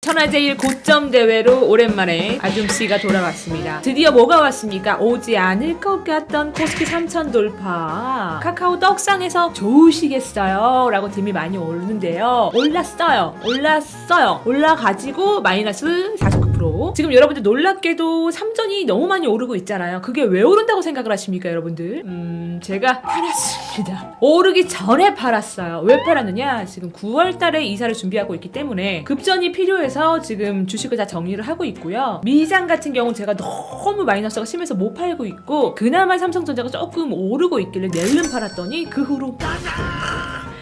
천하제일 고점 대회로 오랜만에 아줌씨가 돌아왔습니다. 드디어 뭐가 왔습니까? 오지 않을 것 같던 코스피 3000 돌파. 카카오 떡상에서 좋으시겠어요? 라고 딤이 많이 오르는데요. 올라가지고 마이너스 49%. 지금 여러분들 놀랍게도 삼전이 너무 많이 오르고 있잖아요. 그게 왜 오른다고 생각을 하십니까, 여러분들? 제가 팔았습니다. 오르기 전에 팔았어요. 왜 팔았느냐? 지금 9월 달에 이사를 준비하고 있기 때문에 급전이 필요해서 지금 주식을 다 정리를 하고 있고요. 미장 같은 경우는 제가 너무 마이너스가 심해서 못 팔고 있고, 그나마 삼성전자가 조금 오르고 있길래 낼름 팔았더니 그 후로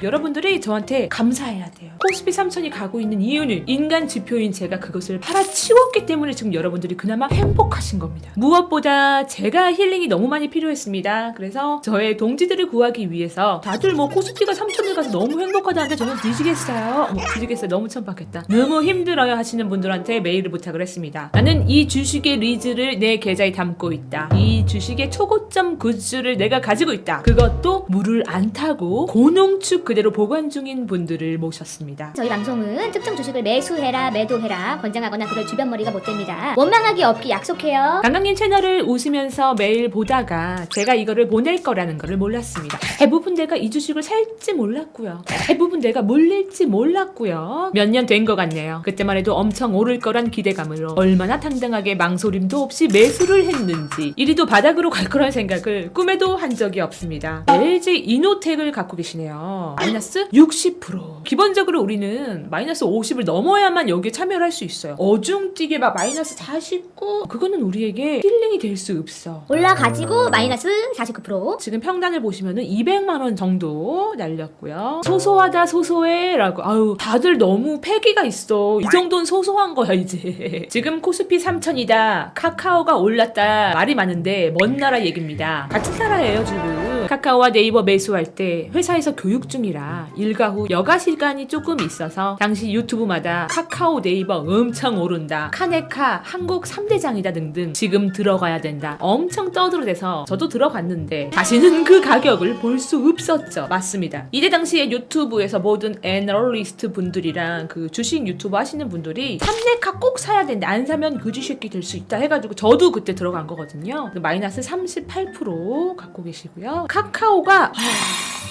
여러분들이 저한테 감사해야 돼요. 코스피 3000이 가고 있는 이유는 인간 지표인 제가 그것을 팔아치웠기 때문에 지금 여러분들이 그나마 행복하신 겁니다. 무엇보다 제가 힐링이 너무 많이 필요했습니다. 그래서 저의 동지들을 구하기 위해서 다들 뭐 코스피가 3000을 가서 너무 행복하다는데 저는 뒤지겠어요. 뒤지겠어요. 너무 천박했다. 너무 힘들어요 하시는 분들한테 메일을 부탁을 했습니다. 나는 이 주식의 리즈를 내 계좌에 담고 있다. 이 주식의 초고점 굿즈를 내가 가지고 있다. 그것도 물을 안 타고 고농축 그대로 보관 중인 분들을 모셨습니다. 저희 방송은 특정 주식을 매수해라 매도해라 권장하거나 그럴 주변 머리가 못 됩니다. 원망하기 없기 약속해요. 강강님 채널을 웃으면서 매일 보다가 제가 이거를 보낼 거라는 거를 몰랐습니다. 대부분 내가 이 주식을 살지 몰랐고요. 대부분 내가 몰릴지 몰랐고요. 몇 년 된 것 같네요. 그때만 해도 엄청 오를 거란 기대감으로 얼마나 당당하게 망설임도 없이 매수를 했는지, 이리도 바닥으로 갈 거란 생각을 꿈에도 한 적이 없습니다. LG 이노텍을 갖고 계시네요. 마이너스 60%. 기본적으로 우리는 마이너스 50을 넘어야만 여기에 참여를 할 수 있어요. 어중뛰게 막 마이너스 49, 그거는 우리에게 힐링이 될 수 없어. 올라가지고 마이너스 49%. 지금 평단을 보시면은 200만원 정도 날렸고요. 소소하다 소소해 라고. 아유, 다들 너무 패기가 있어. 이 정도는 소소한 거야 이제. 지금 코스피 3000이다, 카카오가 올랐다 말이 많은데 먼 나라 얘기입니다. 같은 나라예요 지금. 카카오와 네이버 매수할 때 회사에서 교육 중이라 일과 후 여가 시간이 조금 있어서 당시 유튜브마다 카카오 네이버 엄청 오른다, 카네카 한국 3대장이다 등등 지금 들어가야 된다 엄청 떠들어대서 저도 들어갔는데 다시는 그 가격을 볼 수 없었죠. 맞습니다. 이때 당시에 유튜브에서 모든 애널리스트 분들이랑 그 주식 유튜브 하시는 분들이 카네카 꼭 사야 된다, 안 사면 그지새끼 될 수 있다 해가지고 저도 그때 들어간 거거든요. 마이너스 38% 갖고 계시고요. 카카오가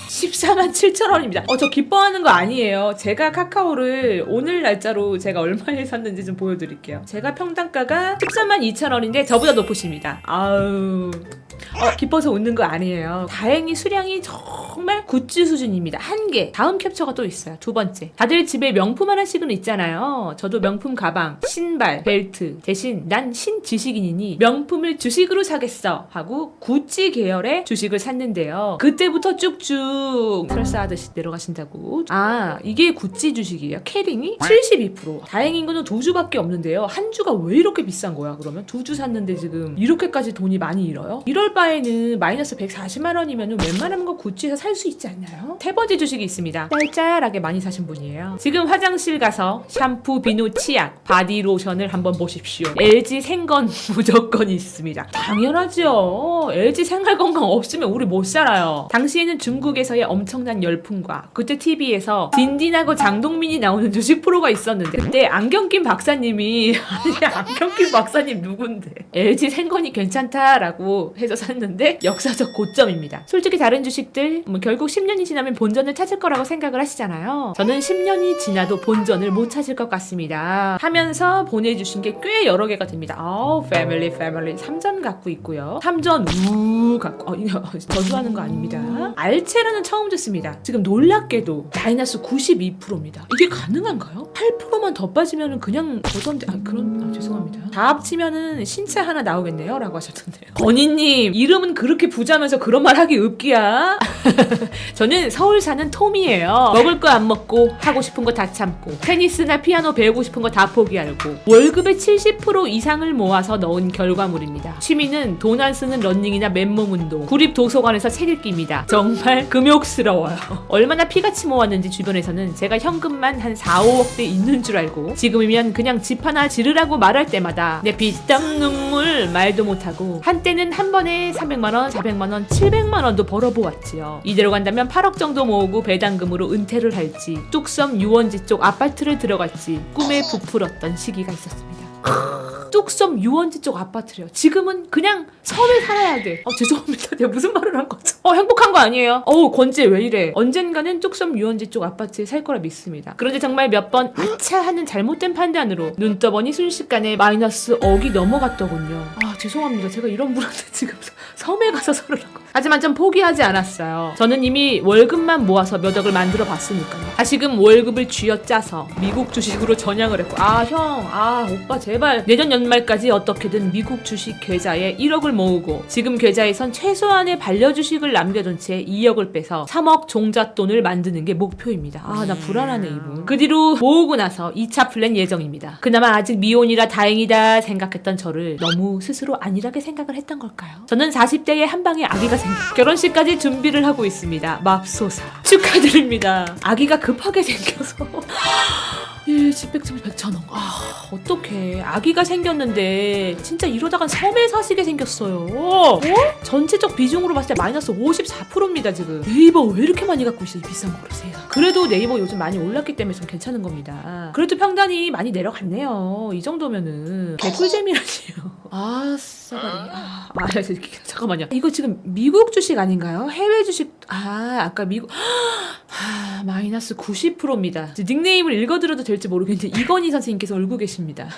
147,000원입니다. 저 기뻐하는 거 아니에요. 제가 카카오를 오늘 날짜로 제가 얼마에 샀는지 좀 보여드릴게요. 제가 평단가가 132,000원인데 저보다 높으십니다. 아우, 기뻐서 웃는 거 아니에요. 다행히 수량이 정말 굿즈 수준입니다. 한 개. 다음 캡처가 또 있어요. 두 번째. 다들 집에 명품 하나씩은 있잖아요. 저도 명품 가방, 신발, 벨트. 대신 난 신지식인이니 명품을 주식으로 사겠어 하고 구찌 계열의 주식을 샀는데요. 그때부터 쭉쭉 설사하듯이 내려가신다고. 이게 구찌 주식이에요. 캐링이 72%. 다행인 거는 두 주밖에 없는데요. 한 주가 왜 이렇게 비싼 거야? 그러면 두 주 샀는데 지금 이렇게까지 돈이 많이 잃어요? 이럴 바에는 마이너스 140만 원이면 웬만한 거 구찌에서 살 수 있지 않나요? 세 번째 주식이 있습니다. 짤짤하게 많이 사신 분이에요. 지금 화장실 가서 샴푸, 비누, 치약, 바디로션을 한번 보십시오. LG 생건 무조건 있습니다. 당연하죠. LG 생활건강 없으면 우리 못 살아요. 당시에는 중국에서의 엄청난 열풍과 그때 TV에서 딘딘하고 장동민이 나오는 주식 프로가 있었는데 그때 안경 낀 박사님이 아니 안경 낀 박사님 누군데 LG 생건이 괜찮다라고 해서 샀는데 역사적 고점입니다. 솔직히 다른 주식들 결국 10년이 지나면 본전을 찾을 거라고 생각을 하시잖아요. 저는 10년이 지나도 본전을 못 찾을 것 같습니다 하면서 보내주신 게 꽤 여러 개가 됩니다. 패밀리 3전 갖고 있고요. 3전 갖고 저주하는 거 아닙니다. 알체라는 처음 듣습니다. 지금 놀랍게도 마이너스 92%입니다. 이게 가능한가요? 8%만 더 빠지면 그냥 보던데 죄송합니다. 다 합치면은 신차 하나 나오겠네요 라고 하셨던데요. 건희님 이름은 그렇게 부자면서 그런 말 하기 읍기야. 저는 서울 사는 톰이에요. 먹을 거 안 먹고 하고 싶은 거 다 참고 테니스나 피아노 배우고 싶은 거 다 포기하고 월급의 70% 이상을 모아서 넣은 결과물입니다. 취미는 돈 안 쓰는 러닝이나 맨몸 운동, 구립 도서관에서 책 읽기입니다. 정말 금욕스러워요. 얼마나 피같이 모았는지 주변에서는 제가 현금만 한 4, 5억대 있는 줄 알고 지금이면 그냥 집 하나 지르라고 말할 때마다 내 피땀 눈물 말도 못하고 한때는 한 번에 단기간에 300만원, 400만원, 700만원도 벌어보았지요. 이대로 간다면 8억 정도 모으고 배당금으로 은퇴를 할지 뚝섬 유원지 쪽 아파트를 들어갈지 꿈에 부풀었던 시기가 있었습니다. 뚝섬 유원지 쪽 아파트래요. 지금은 그냥 섬에 살아야 돼. 죄송합니다. 내가 무슨 말을 한 거죠? 행복한 거 아니에요. 권지 왜 이래? 언젠가는 뚝섬 유원지 쪽 아파트에 살 거라 믿습니다. 그런데 정말 몇 번 아차 하는 잘못된 판단으로 눈 떠보니 순식간에 마이너스 억이 넘어갔더군요. 죄송합니다. 제가 이런 분한테 지금 섬에 가서 살으라고. 하지만 전 포기하지 않았어요. 저는 이미 월급만 모아서 몇 억을 만들어 봤으니까요. 다시금 월급을 쥐어짜서 미국 주식으로 전향을 했고 오빠 제발 내년 연말까지 어떻게든 미국 주식 계좌에 1억을 모으고 지금 계좌에선 최소한의 반려주식을 남겨둔 채 2억을 빼서 3억 종잣돈을 만드는 게 목표입니다. 나 불안하네 이분. 그 뒤로 모으고 나서 2차 플랜 예정입니다. 그나마 아직 미혼이라 다행이다 생각했던 저를 너무 스스로 안일하게 생각을 했던 걸까요? 저는 40대에 한 방에 아기가 생겨 결혼식까지 준비를 하고 있습니다. 맙소사 축하드립니다. 아기가 급하게 생겨서 일집백점 100,000원. 어떡해. 아기가 생겼는데 진짜 이러다간 섬에 사시게 생겼어요. 전체적 비중으로 봤을 때 마이너스 54%입니다 지금. 네이버 왜 이렇게 많이 갖고 있어 이 비싼 거를 세상. 그래도 네이버 요즘 많이 올랐기 때문에 좀 괜찮은 겁니다. 그래도 평단이 많이 내려갔네요. 이 정도면은 개꿀잼이라니요. 싸가리. 잠깐만요. 이거 지금 미국 주식 아닌가요? 해외 주식. 아까 미국. 마이너스 90%입니다. 닉네임을 읽어드려도 될지 모르겠는데 이건희 선생님께서 울고 계십니다.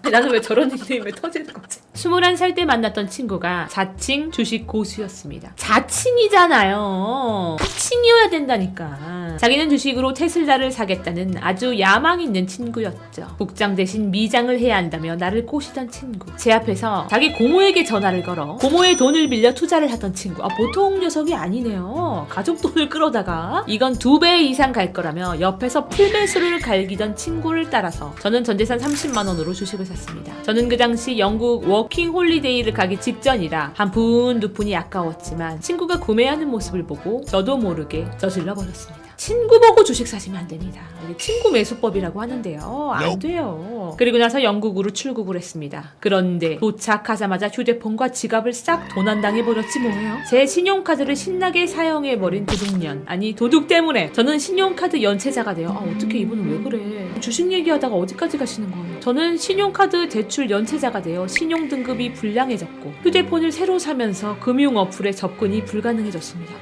나는 왜 저런 닉네임에 터지는 거지? 21살 때 만났던 친구가 자칭 주식 고수였습니다. 자칭이잖아요. 하칭이어야 된다니까. 자기는 주식으로 테슬라를 사겠다는 아주 야망 있는 친구였죠. 국장 대신 미장을 해야 한다며 나를 꼬시던 친구. 제 앞에서 자기 고모에게 전화를 걸어 고모의 돈을 빌려 투자를 하던 친구. 보통 녀석이 아니네요. 가족 돈을 끌어다가 이건 2배 이상 갈 거라며 옆에서 풀매수를 갈기던 친구를 따라서 저는 전재산 30만 원으로 주식을 샀습니다. 저는 그 당시 영국 워킹 홀리데이를 가기 직전이라 한 푼 두 푼이 아까웠지만 친구가 구매하는 모습을 보고 저도 모르게 저질러 버렸습니다. 친구 보고 주식 사시면 안 됩니다. 이게 친구 매수법이라고 하는데요. 안 돼요. 그리고 나서 영국으로 출국을 했습니다. 그런데 도착하자마자 휴대폰과 지갑을 싹 도난당해버렸지 뭐예요. 제 신용카드를 신나게 사용해버린 도둑년. 아니 도둑 때문에 저는 신용카드 연체자가 돼요. 어떻게 이분은 왜 그래. 주식 얘기하다가 어디까지 가시는 거예요. 저는 신용카드 대출 연체자가 되어 신용등급이 불량해졌고 휴대폰을 새로 사면서 금융 어플에 접근이 불가능해졌습니다.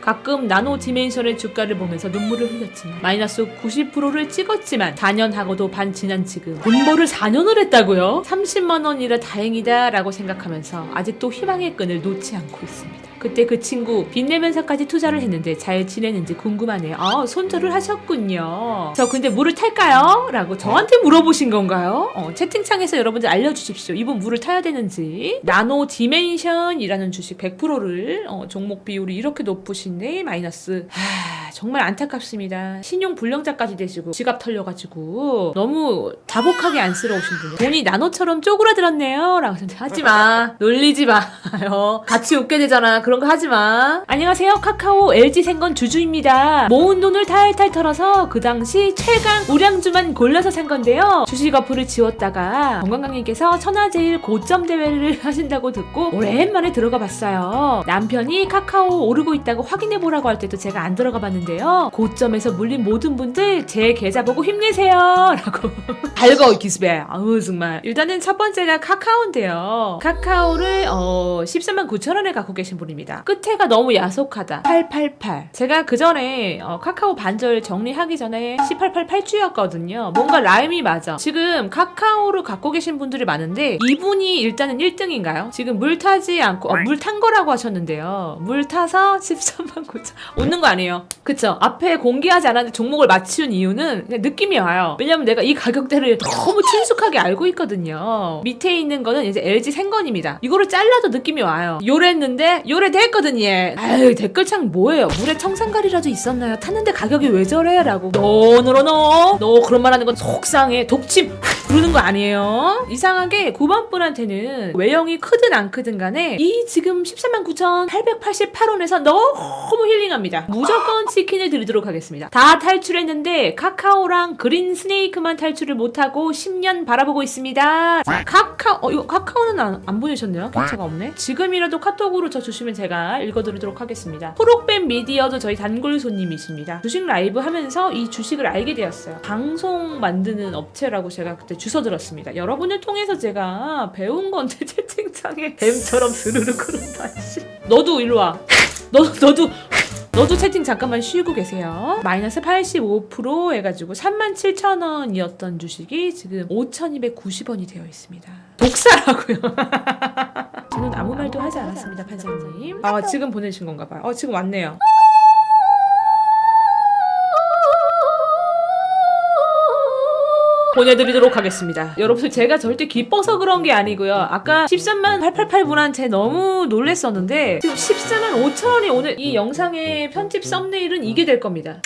가끔 나노 디멘션의 주가를 보면서 눈물을 흘렸지만 마이너스 90%를 찍었지만 4년 하고도 반 지난 지금 돈벌을 4년을 했다고요? 30만 원이라 다행이다 라고 생각하면서 아직도 희망의 끈을 놓지 않고 있습니다. 그때 그 친구 빚내면서까지 투자를 했는데 잘 지내는지 궁금하네요. 손절을 하셨군요. 저 근데 물을 탈까요? 라고 저한테 물어보신 건가요? 채팅창에서 여러분들 알려주십시오. 이분 물을 타야 되는지. 나노 디멘션이라는 주식 100%를 종목 비율이 이렇게 높으신데 마이너스. 정말 안타깝습니다. 신용 불량자까지 되시고 지갑 털려가지고 너무 자복하게 안쓰러우신 분이에요. 돈이 나노처럼 쪼그라들었네요 라고 하지마. 놀리지 마요. 같이 웃게 되잖아. 그런 거 하지마. 안녕하세요. 카카오 LG 생건 주주입니다. 모은 돈을 탈탈 털어서 그 당시 최강 우량주만 골라서 산 건데요. 주식 어플을 지웠다가 건강강님께서 천하제일 고점 대회를 하신다고 듣고 오랜만에 들어가 봤어요. 남편이 카카오 오르고 있다고 확인해 보라고 할 때도 제가 안 들어가 봤는데 고점에서 물린 모든 분들 제 계좌 보고 힘내세요 라고 밝어 기습해. 정말 일단은 첫 번째가 카카오인데요. 카카오를 13만 9천 원에 갖고 계신 분입니다. 끝에가 너무 야속하다. 888. 제가 그 전에 카카오 반절 정리하기 전에 1888주였거든요. 뭔가 라임이 맞아. 지금 카카오를 갖고 계신 분들이 많은데 이분이 일단은 1등인가요? 지금 물 타지 않고 물 탄 거라고 하셨는데요. 물 타서 13만 9천. 웃는 거 아니에요. 그쵸? 앞에 공개하지 않았는데 종목을 맞춘 이유는 그냥 느낌이 와요. 왜냐면 내가 이 가격대를 너무 친숙하게 알고 있거든요. 밑에 있는 거는 이제 LG 생건입니다. 이거를 잘라도 느낌이 와요. 요랬는데 요래됐거든요. 댓글창 뭐예요? 물에 청산가리라도 있었나요? 탔는데 가격이 왜 저래? 라고 너 그런 말 하는 건 속상해. 독침 부르는 거 아니에요? 이상하게 9번 분한테는 외형이 크든 안 크든 간에 이 지금 139,888원에서 너무 힐링합니다. 무조건 치킨을 드리도록 하겠습니다. 다 탈출했는데 카카오랑 그린 스네이크만 탈출을 못하고 10년 바라보고 있습니다. 자, 이거 카카오는 안 보내셨네요. 캡처가 없네. 지금이라도 카톡으로 저 주시면 제가 읽어드리도록 하겠습니다. 프록뱀 미디어도 저희 단골 손님이십니다. 주식 라이브 하면서 이 주식을 알게 되었어요. 방송 만드는 업체라고 제가 그때 주워 들었습니다. 여러분을 통해서 제가 배운 건데 채팅창에 뱀처럼 스르르 그런다. 너도 일로 와. 너도 채팅 잠깐만 쉬고 계세요. 마이너스 85% 해가지고 37,000원이었던 주식이 지금 5,290원이 되어 있습니다. 독사라고요. 저는 아무 말도 하지 않았습니다, 판사님. 지금 보내신 건가 봐요. 지금 왔네요. 보내드리도록 하겠습니다. 여러분 제가 절대 기뻐서 그런 게 아니고요. 아까 13만 888분한테 너무 놀랬었는데 지금 14만 5천원이 오늘 이 영상의 편집 썸네일은 이게 될 겁니다.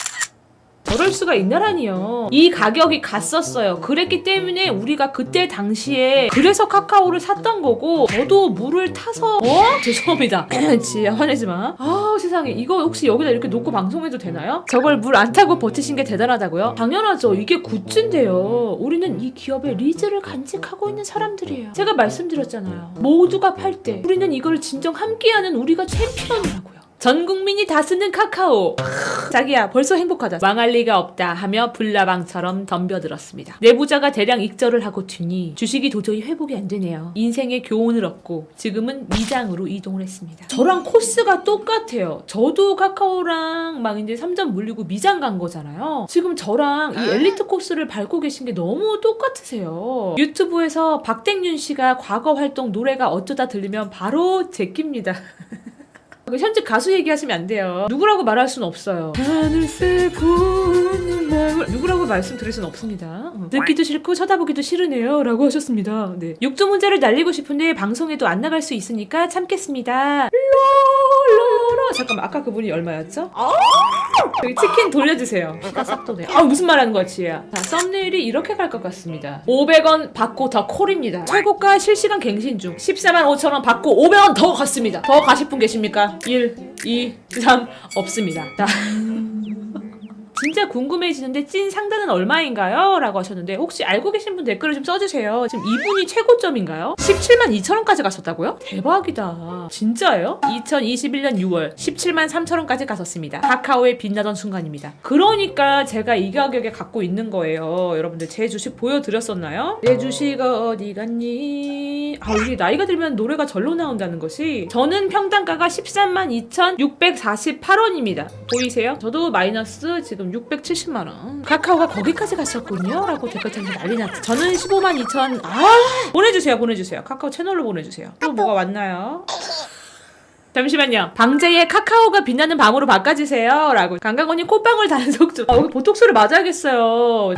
저럴 수가 있나라니요. 이 가격이 갔었어요. 그랬기 때문에 우리가 그때 당시에 그래서 카카오를 샀던 거고 저도 물을 타서 죄송합니다. 지야 화내지 마. 세상에 이거 혹시 여기다 이렇게 놓고 방송해도 되나요? 저걸 물 안 타고 버티신 게 대단하다고요? 당연하죠. 이게 굿즈인데요. 우리는 이 기업의 리즈를 간직하고 있는 사람들이에요. 제가 말씀드렸잖아요. 모두가 팔 때 우리는 이걸 진정 함께하는 우리가 챔피언이라고요. 전 국민이 다 쓰는 카카오. 자기야 벌써 행복하다. 망할 리가 없다 하며 불나방처럼 덤벼들었습니다. 내부자가 대량 익절을 하고 튀니 주식이 도저히 회복이 안 되네요. 인생의 교훈을 얻고 지금은 미장으로 이동을 했습니다. 저랑 코스가 똑같아요. 저도 카카오랑 막 이제 3점 물리고 미장 간 거잖아요. 지금 저랑 이 엘리트 코스를 밟고 계신 게 너무 똑같으세요. 유튜브에서 박댕윤 씨가 과거 활동 노래가 어쩌다 들리면 바로 제끼입니다. 현직 가수 얘기하시면 안 돼요. 누구라고 말할 수는 없어요. 하늘 쓰고 누구라고 말씀드릴 수는 없습니다. 듣기도 싫고 쳐다보기도 싫으네요 라고 하셨습니다. 네. 육두 문자를 날리고 싶은데 방송에도 안 나갈 수 있으니까 참겠습니다. 잠깐만 아까 그분이 얼마였죠? 여기 치킨 돌려주세요. 피가 싹 도네. 무슨 말 하는 거야 지혜야. 자, 썸네일이 이렇게 갈 것 같습니다. 500원 받고 더 콜입니다. 최고가 실시간 갱신 중 14만 5천원 받고 500원 더 갔습니다. 더 가실 분 계십니까? 1, 2, 3 없습니다. 자. 진짜 궁금해지는데 찐 상단은 얼마인가요? 라고 하셨는데 혹시 알고 계신 분 댓글을 좀 써주세요. 지금 이분이 최고점인가요? 17만 2천원까지 갔었다고요? 대박이다. 진짜예요? 2021년 6월 17만 3천원까지 갔었습니다. 카카오에 빛나던 순간입니다. 그러니까 제가 이 가격에 갖고 있는 거예요. 여러분들 제 주식 보여드렸었나요? 내 주식 어디 갔니? 이게 나이가 들면 노래가 절로 나온다는 것이 저는 평단가가 13만 2,648원입니다. 보이세요? 저도 마이너스 지금 670만원. 카카오가 거기까지 갔었군요 라고 댓글창에 난리 났죠. 저는 15만 2천. 보내주세요. 카카오 채널로 보내주세요. 또 뭐가 왔나요? 잠시만요. 방제에 카카오가 빛나는 밤으로 바꿔주세요 라고. 강강원님 콧방울 단속 좀. 여기 보톡스를 맞아야겠어요.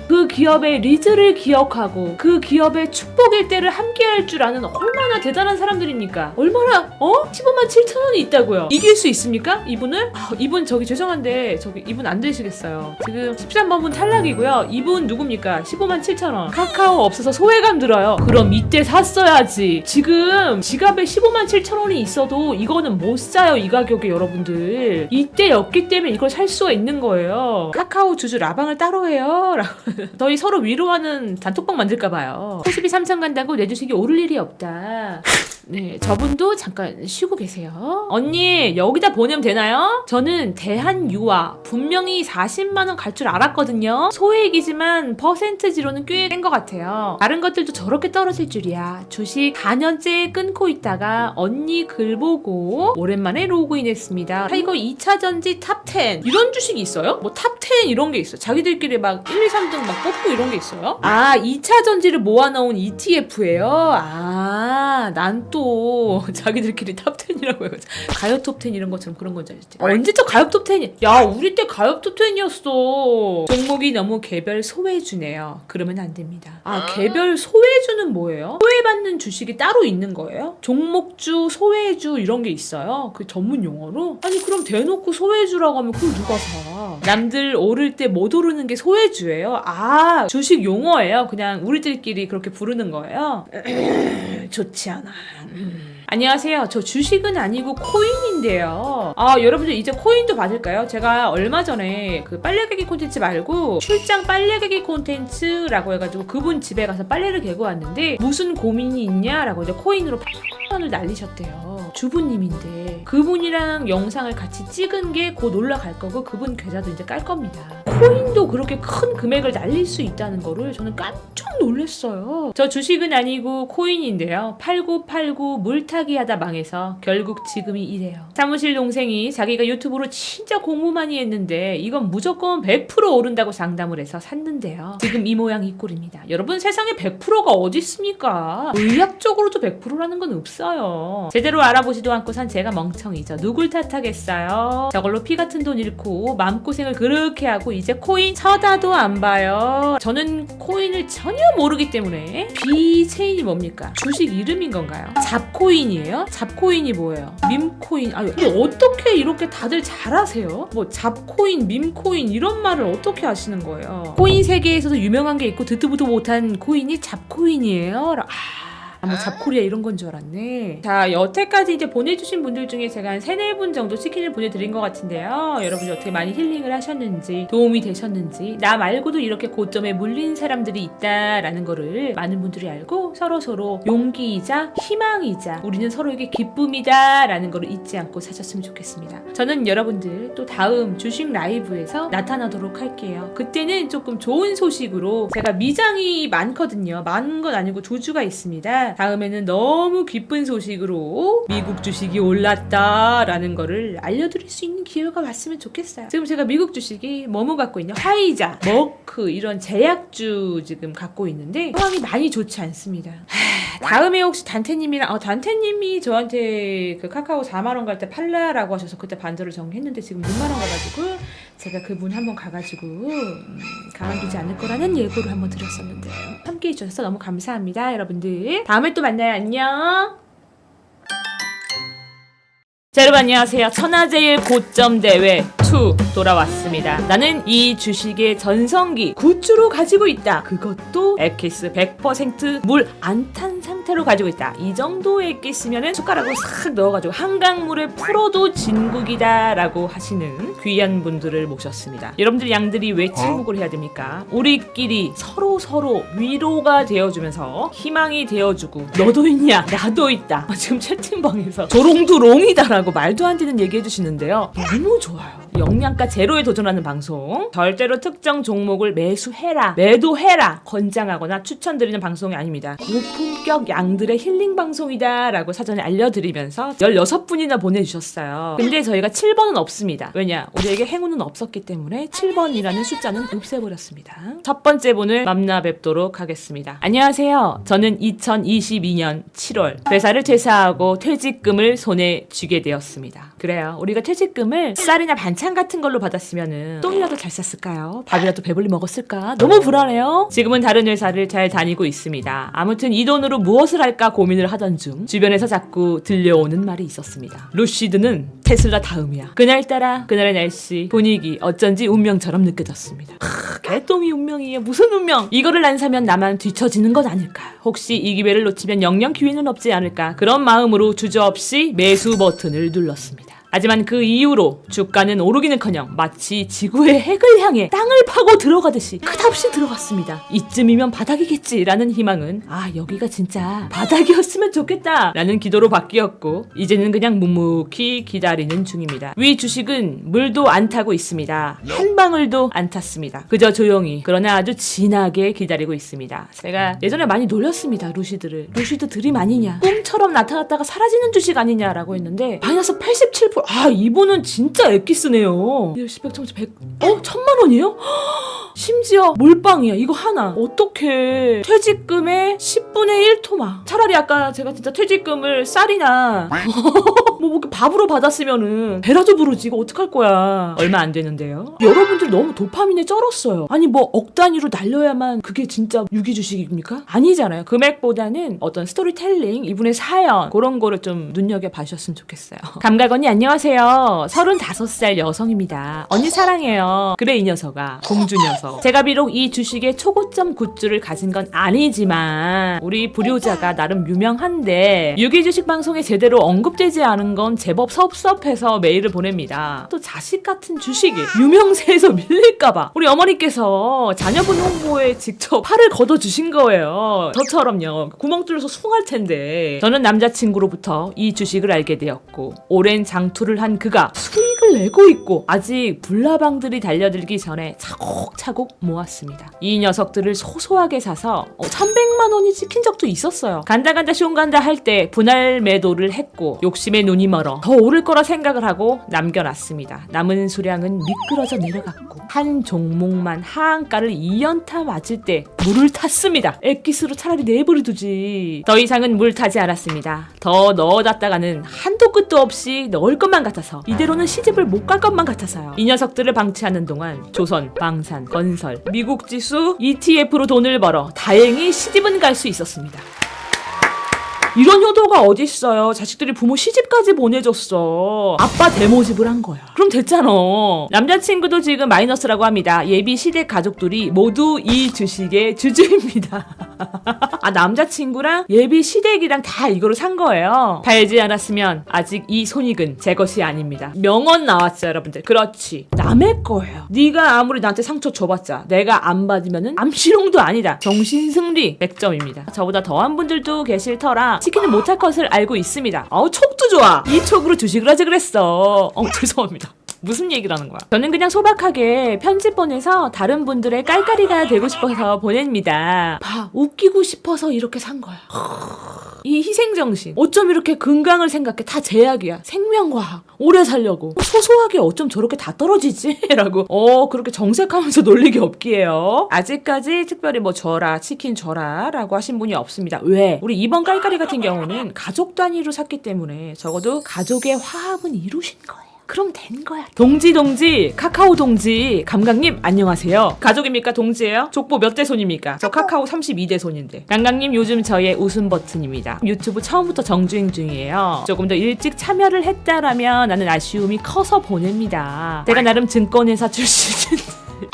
그 기업의 리즈를 기억하고 그 기업의 축복의 때를 함께할 줄 아는 얼마나 대단한 사람들입니까? 얼마나 15만 7천원이 있다고요. 이길 수 있습니까? 이분을? 이분 죄송한데 이분 안 되시겠어요. 지금 13번분 탈락이고요. 이분 누굽니까? 15만 7천원. 카카오 없어서 소외감 들어요. 그럼 이때 샀어야지. 지금 지갑에 15만 7천원이 있어도 이거는 못 사요. 이 가격에 여러분들. 이때였기 때문에 이걸 살 수가 있는 거예요. 카카오 주주 라방을 따로 해요 라고. 저희 서로 위로하는 단톡방 만들까봐요. 코스피 3천 간다고 내 주식이 오를 일이 없다. 네, 저분도 잠깐 쉬고 계세요. 언니 여기다 보내면 되나요? 저는 대한유아 분명히 40만원 갈 줄 알았거든요. 소액이지만 퍼센트지로는 꽤 된 것 같아요. 다른 것들도 저렇게 떨어질 줄이야. 주식 4년째 끊고 있다가 언니 글 보고 오랜만에 로그인했습니다. 이거 2차전지 탑10 이런 주식이 있어요? 뭐 탑10 이런 게 있어요. 자기들끼리 막 1, 2, 3등 막 뽑고 이런 게 있어요? 2차전지를 모아놓은 ETF예요? 난 또 자기들끼리 탑10이라고 해가지고 가요 톱10 이런 것처럼 그런 건지 알지? 언제적 가요 톱10이? 야 우리 때 가요 톱10이었어. 종목이 너무 개별 소외주네요. 그러면 안 됩니다. 개별 소외주는 뭐예요? 소외받는 주식이 따로 있는 거예요? 종목주, 소외주 이런 게 있어요? 그 전문 용어로? 아니 그럼 대놓고 소외주라고 하면 그걸 누가 사? 남들 오를 때 못 오르는 게 소외주예요? 주식 용어예요. 그냥 우리들끼리 그렇게 부르는 거예요. 좋지 않아. 안녕하세요. 저 주식은 아니고 코인인데요. 여러분들 이제 코인도 받을까요? 제가 얼마 전에 그 빨래개기 콘텐츠 말고 출장 빨래개기 콘텐츠라고 해가지고 그분 집에 가서 빨래를 개고 왔는데 무슨 고민이 있냐라고 이제 코인으로 을 날리셨대요. 주부님인데 그분이랑 영상을 같이 찍은 게 곧 올라갈 거고 그분 계좌도 이제 깔 겁니다. 코인도 그렇게 큰 금액을 날릴 수 있다는 거를 저는 깜짝 놀랐어요. 저 주식은 아니고 코인인데요. 팔고 물타기 하다 망해서 결국 지금이 이래요. 사무실 동생이 자기가 유튜브로 진짜 공부 많이 했는데 이건 무조건 100% 오른다고 장담을 해서 샀는데요. 지금 이 모양 이 꼴입니다. 여러분 세상에 100%가 어디 있습니까? 의학적으로도 100%라는 건 없어요. 제대로 알아보지도 않고 산 제가 멍청이죠. 누굴 탓하겠어요? 저걸로 피 같은 돈 잃고 마음고생을 그렇게 하고 이제 코인 쳐다도 안 봐요. 저는 코인을 전혀 모르기 때문에 비체인이 뭡니까? 주식 이름인 건가요? 잡코인이에요? 잡코인이 뭐예요? 밈코인. 근데 어떻게 이렇게 다들 잘하세요? 뭐 잡코인, 밈코인 이런 말을 어떻게 하시는 거예요? 코인 세계에서도 유명한 게 있고 듣도 보도 못한 코인이 잡코인이에요? 뭐 잡코리아 이런 건 줄 알았네. 자, 여태까지 이제 보내주신 분들 중에 제가 한 3-4분 정도 치킨을 보내드린 것 같은데요. 여러분들 어떻게 많이 힐링을 하셨는지 도움이 되셨는지 나 말고도 이렇게 고점에 물린 사람들이 있다라는 거를 많은 분들이 알고 서로 용기이자 희망이자 우리는 서로에게 기쁨이다 라는 거를 잊지 않고 사셨으면 좋겠습니다. 저는 여러분들 또 다음 주식 라이브에서 나타나도록 할게요. 그때는 조금 좋은 소식으로 제가 미장이 많거든요. 많은 건 아니고 2주가 있습니다. 다음에는 너무 기쁜 소식으로 미국 주식이 올랐다라는 거를 알려드릴 수 있는 기회가 왔으면 좋겠어요. 지금 제가 미국 주식이 뭐뭐 갖고 있냐? 화이자, 머크 이런 제약주 지금 갖고 있는데 상황이 많이 좋지 않습니다. 다음에 혹시 단테님이랑 단테님이 저한테 그 카카오 4만원 갈 때 팔라라고 하셔서 그때 반대로 정했는데 지금 6만원 가가지고 제가 그분 한번 가가지고 가만두지 않을 거라는 예고를 한번 드렸었는데요. 함께 해주셔서 너무 감사합니다 여러분들. 다음에 또 만나요. 안녕. 자, 여러분 안녕하세요. 천하제일 고점 대회 2 돌아왔습니다. 나는 이 주식의 전성기 굿즈로 가지고 있다. 그것도 엑기스 100% 물 안 탄 상태로 가지고 있다. 이 정도 엑기스면은 숟가락으로 싹 넣어가지고 한강물에 풀어도 진국이다 라고 하시는 귀한 분들을 모셨습니다. 여러분들 양들이 왜 침묵을 해야 됩니까? 우리끼리 서로 위로가 되어주면서 희망이 되어주고 너도 있냐 나도 있다. 지금 채팅방에서 조롱두롱이다라고 말도 안 되는 얘기 해주시는데요. 너무 좋아요. 영양가 제로에 도전하는 방송. 절대로 특정 종목을 매수해라, 매도해라 권장하거나 추천드리는 방송이 아닙니다. 고품격 양들의 힐링 방송이다 라고 사전에 알려드리면서 16분이나 보내주셨어요. 근데 저희가 7번은 없습니다. 왜냐? 우리에게 행운은 없었기 때문에 7번이라는 숫자는 없애버렸습니다. 첫 번째 분을 만나 뵙도록 하겠습니다. 안녕하세요. 저는 2022년 7월 회사를 퇴사하고 퇴직금을 손에 쥐게 되었습니다. 그래요. 우리가 퇴직금을 쌀이나 반찬 같은 걸로 받았으면은 똥이라도 잘 쌌을까요? 밥이라도 배불리 먹었을까? 너무 불안해요. 지금은 다른 회사를 잘 다니고 있습니다. 아무튼 이 돈으로 무엇을 할까 고민을 하던 중 주변에서 자꾸 들려오는 말이 있었습니다. 루시드는 테슬라 다음이야. 그날따라 그날의 날씨, 분위기 어쩐지 운명처럼 느껴졌습니다. 개똥이 운명이에요. 무슨 운명? 이거를 안 사면 나만 뒤처지는 건 아닐까? 혹시 이 기회를 놓치면 영영 기회는 없지 않을까? 그런 마음으로 주저없이 매수 버튼을 눌렀습니다. 하지만 그 이후로 주가는 오르기는커녕 마치 지구의 핵을 향해 땅을 파고 들어가듯이 끝없이 들어갔습니다. 이쯤이면 바닥이겠지라는 희망은 여기가 진짜 바닥이었으면 좋겠다 라는 기도로 바뀌었고 이제는 그냥 묵묵히 기다리는 중입니다. 위 주식은 물도 안 타고 있습니다. 한 방울도 안 탔습니다. 그저 조용히 그러나 아주 진하게 기다리고 있습니다. 제가 예전에 많이 놀렸습니다. 루시드를. 루시드 드림 아니냐, 꿈처럼 나타났다가 사라지는 주식 아니냐라고 했는데 마이너스 87%. 이분은 진짜 엑기스네요. 10, 100, 1000, 100. 1000만 원이에요? 심지어 몰빵이야. 이거 하나. 어떻게 퇴직금의 10분의 1토막. 차라리 아까 제가 진짜 퇴직금을 쌀이나 뭐 밥으로 받았으면은 배라도 부르지. 이거 어떡할 거야. 얼마 안 되는데요. 여러분들 너무 도파민에 쩔었어요. 아니 뭐 억 단위로 날려야만 그게 진짜 유기주식입니까? 아니잖아요. 금액보다는 어떤 스토리텔링, 이분의 사연 그런 거를 좀 눈여겨봐주셨으면 좋겠어요. 감각 언니 안녕하세요. 35살 여성입니다. 언니 사랑해요. 그래 이 녀석아. 공주 녀석. 제가 비록 이 주식의 초고점 굿즈를 가진 건 아니지만 우리 불효자가 나름 유명한데 유기주식 방송에 제대로 언급되지 않은 건 제법 섭섭해서 메일을 보냅니다. 또 자식 같은 주식이 유명세에서 밀릴까봐 우리 어머니께서 자녀분 홍보에 직접 팔을 걷어주신 거예요. 저처럼요. 구멍 뚫려서 숭할 텐데. 저는 남자친구로부터 이 주식을 알게 되었고 오랜 장투를 한 그가 수익을 내고 있고 아직 불나방들이 달려들기 전에 차곡차곡 모았습니다. 이 녀석들을 소소하게 사서 300만 원이 찍힌 적도 있었어요. 간다 숑간다 할 때 분할 매도를 했고 욕심에 눈이 멀어 더 오를 거라 생각을 하고 남겨놨습니다. 남은 수량은 미끄러져 내려갔고 한 종목만 하한가를 2연타 맞을 때 물을 탔습니다. 액기스로 차라리 내버려두지. 더 이상은 물 타지 않았습니다. 더 넣어놨다가는 한도 끝도 없이 넣을 것만 같아서 이대로는 시집을 못 갈 것만 같아서요. 이 녀석들을 방치하는 동안 조선, 방산, 건설, 미국 지수, ETF로 돈을 벌어 다행히 시집은 갈 수 있었습니다. 이런 효도가 어딨어요. 자식들이 부모 시집까지 보내줬어. 아빠 대모집을 한 거야. 그럼 됐잖아. 남자친구도 지금 마이너스라고 합니다. 예비 시댁 가족들이 모두 이 주식의 주주입니다. 아, 남자친구랑 예비 시댁이랑 다 이거를 산 거예요. 팔지 않았으면 아직 이 손익은 제 것이 아닙니다. 명언 나왔죠, 여러분들. 그렇지. 남의 거예요. 네가 아무리 나한테 상처 줘봤자 내가 안 받으면은 암시롱도 아니다. 정신승리 100점입니다. 저보다 더한 분들도 계실 터라 치킨을 못할 것을 알고 있습니다. 촉도 좋아. 이 촉으로 주식을 하지 그랬어. 죄송합니다. 무슨 얘기를 하는 거야? 저는 그냥 소박하게 편집 보내서 다른 분들의 깔깔이가 되고 싶어서 보냅니다. 웃기고 싶어서 이렇게 산 거야. 이 희생정신. 어쩜 이렇게 건강을 생각해. 다 제약이야. 생명과학. 오래 살려고. 소소하게 어쩜 저렇게 다 떨어지지? 라고 그렇게 정색하면서 놀리기 없기에요. 아직까지 특별히 줘라, 치킨 줘라 라고 하신 분이 없습니다. 왜? 우리 이번 깔깔이 같은 경우는 가족 단위로 샀기 때문에 적어도 가족의 화합은 이루신 거예요. 그럼 된 거야. 동지 카카오 동지 감강님 안녕하세요. 가족입니까? 동지예요? 족보 몇 대 손입니까? 저 카카오 32대 손인데. 감강님 요즘 저의 웃음 버튼입니다. 유튜브 처음부터 정주행 중이에요. 조금 더 일찍 참여를 했다라면 나는 아쉬움이 커서 보냅니다. 내가 나름 증권회사 출신은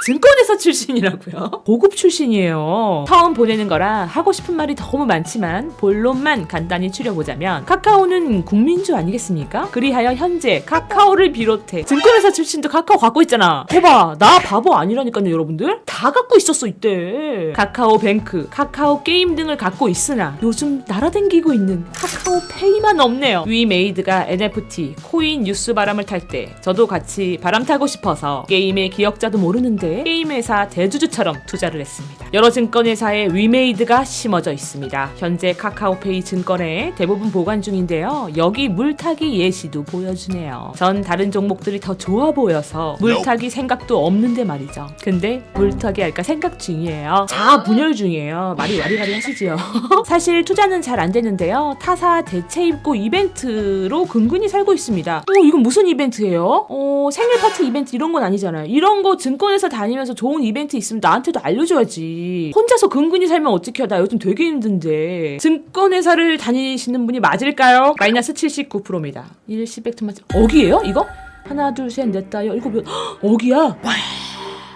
증권회사 출신이라고요? 고급 출신이에요. 처음 보내는 거라 하고 싶은 말이 너무 많지만 본론만 간단히 추려보자면 카카오는 국민주 아니겠습니까? 그리하여 현재 카카오를 비롯해 증권회사 출신도 카카오 갖고 있잖아. 해봐. 나 바보 아니라니까요, 여러분들. 다 갖고 있었어 이때. 카카오뱅크, 카카오 게임 등을 갖고 있으나 요즘 날아다니고 있는 카카오페이만 없네요. 위메이드가 NFT, 코인 뉴스 바람을 탈 때 저도 같이 바람 타고 싶어서 게임의 기억자도 모르는 게임 회사 대주주처럼 투자를 했습니다. 여러 증권회사에 위메이드가 심어져 있습니다. 현재 카카오페이 증권에 대부분 보관 중인데요. 여기 물타기 예시도 보여주네요. 전 다른 종목들이 더 좋아 보여서 물타기 생각도 없는데 말이죠. 근데 물타기 할까 생각 중이에요. 자분열 중이에요. 말이 와리가리 하시지요. 사실 투자는 잘 안 되는데요. 타사 대체 입고 이벤트로 근근히 살고 있습니다. 이건 무슨 이벤트예요? 생일 파티 이벤트 이런 건 아니잖아요. 이런 거 증권회사 다니면서 좋은 이벤트 있으면 나한테도 알려줘야지. 혼자서 근근히 살면 어떡해. 나 요즘 되게 힘든데. 증권회사를 다니시는 분이 맞을까요? 마이너스 79%입니다. 일시백트 맞지? 억이에요? 이거? 하나 둘 셋 넷 다여 일곱 여덟 억이야? 와.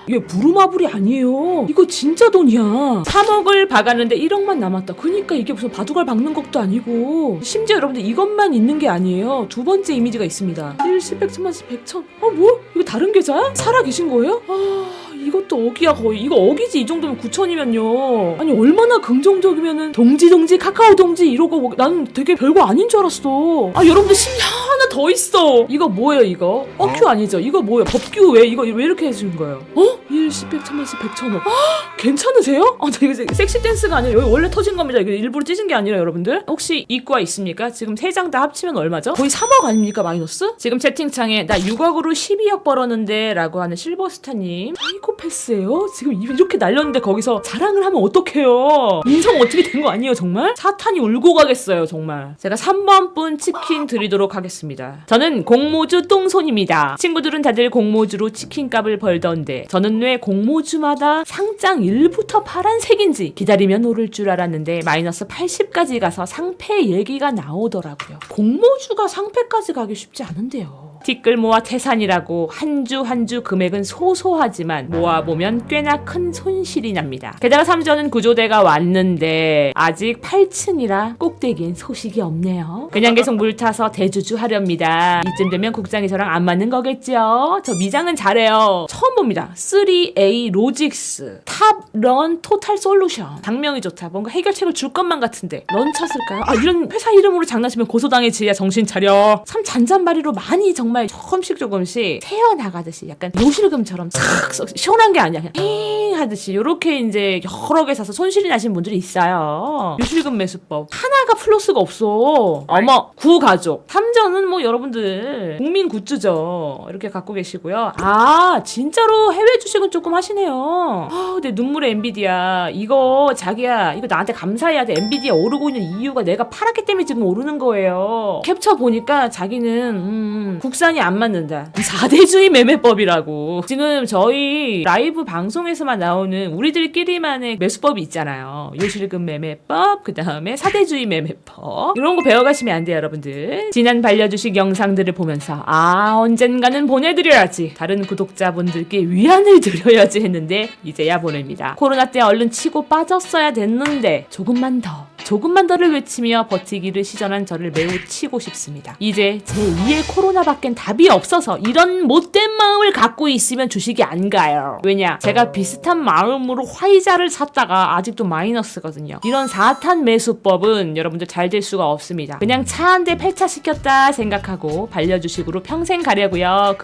이게 부루마블이 아니에요. 이거 진짜 돈이야. 3억을 박았는데 1억만 남았다. 그러니까 이게 무슨 바둑알 박는 것도 아니고. 심지어 여러분들 이것만 있는 게 아니에요. 두 번째 이미지가 있습니다. 일시백천만시 백천. 뭐? 이거 다른 계좌야? 살아 계신 거예요? 이것도 억이야 거의. 이거 억이지. 이 정도면 9천이면요. 아니 얼마나 긍정적이면은 동지 카카오 동지 이러고 나는 되게 별거 아닌 줄 알았어. 여러분들 심리 하나 더 있어. 이거 뭐예요 이거? 큐 아니죠? 이거 뭐예요? 법규 왜 이거 왜 이렇게 해주는 거예요? 일시 백천만시 백천억. 괜찮으세요? 저 이거 섹시 댄스가 아니라 여기 원래 터진 겁니다. 이거 일부러 찢은 게 아니라 여러분들. 혹시 이과 있습니까? 지금 3장 다 합치면 얼마죠? 거의 3억 아닙니까 마이너스? 지금 채팅창에 나 6억으로 12억 벌었는데 라고 하는 실버스타님 사이코패스예요? 지금 이렇게 날렸는데 거기서 자랑을 하면 어떡해요? 인성 어떻게 된 거 아니에요 정말? 사탄이 울고 가겠어요 정말. 제가 3번 분 치킨 드리도록 하겠습니다. 저는 공모주 똥손입니다. 친구들은 다들 공모주로 치킨값을 벌던데 저는 왜 공모주마다 상장 1부터 파란색인지 기다리면 오를 줄 알았는데 마이너스 80까지 가서 상패 얘기가 나오더라고요. 공모주가 상패까지 가기 쉽지 않은데요. 티끌 모아 태산이라고 한 주 한 주 금액은 소소하지만 모아보면 꽤나 큰 손실이 납니다. 게다가 3전은 구조대가 왔는데 아직 8층이라 꼭대기엔 소식이 없네요. 그냥 계속 물 타서 대주주 하렵니다. 이쯤 되면 국장이 저랑 안 맞는 거겠죠? 저 미장은 잘해요. 처음 봅니다. 3A 로직스 탑런 토탈 솔루션. 당명이 좋다. 뭔가 해결책을 줄 것만 같은데 런 쳤을까요? 아, 이런 회사 이름으로 장난치면 고소당해지야. 정신 차려. 참 잔잔바리로 많이 정말 조금씩 새어나가듯이 약간 요실금처럼 싹 시원한 게 아니야. 그냥 힝 하듯이 요렇게 이제 여러 개 사서 손실이 나신 분들이 있어요. 요실금 매수법 하나가 플러스가 없어. 어머, 구가족. 3전은 뭐 여러분들 국민 굿즈죠. 이렇게 갖고 계시고요. 아, 진짜로 해외 주식은 조금 하시네요. 아, 내 눈물의 엔비디아. 이거 자기야, 이거 나한테 감사해야 돼. 엔비디아 오르고 있는 이유가 내가 팔았기 때문에 지금 오르는 거예요. 캡처 보니까 자기는 국산이 안 맞는다. 4대주의 매매법이라고. 지금 저희 라이브 방송에서만 나오는 우리들끼리만의 매수법이 있잖아요. 요실금 매매법, 그 다음에 4대주의 매매법. 이런 거 배워가시면 안 돼요, 여러분들. 지난 반려주식 영상들을 보면서 언젠가는 보내드려야지. 다른 구독자분들께 위안을 드려야지 했는데 이제야 보냅니다. 코로나 때 얼른 치고 빠졌어야 됐는데 조금만 더를 외치며 버티기를 시전한 저를 매우 치고 싶습니다. 이제 제2의 코로나밖엔 답이 없어서 이런 못된 마음을 갖고 있으면 주식이 안 가요. 왜냐? 제가 비슷한 마음으로 화이자를 샀다가 아직도 마이너스거든요. 이런 사탄 매수법은 여러분들 잘 될 수가 없습니다. 그냥 차 한 대 폐차시켰다 생각하고 반려주식으로 평생 가려고요.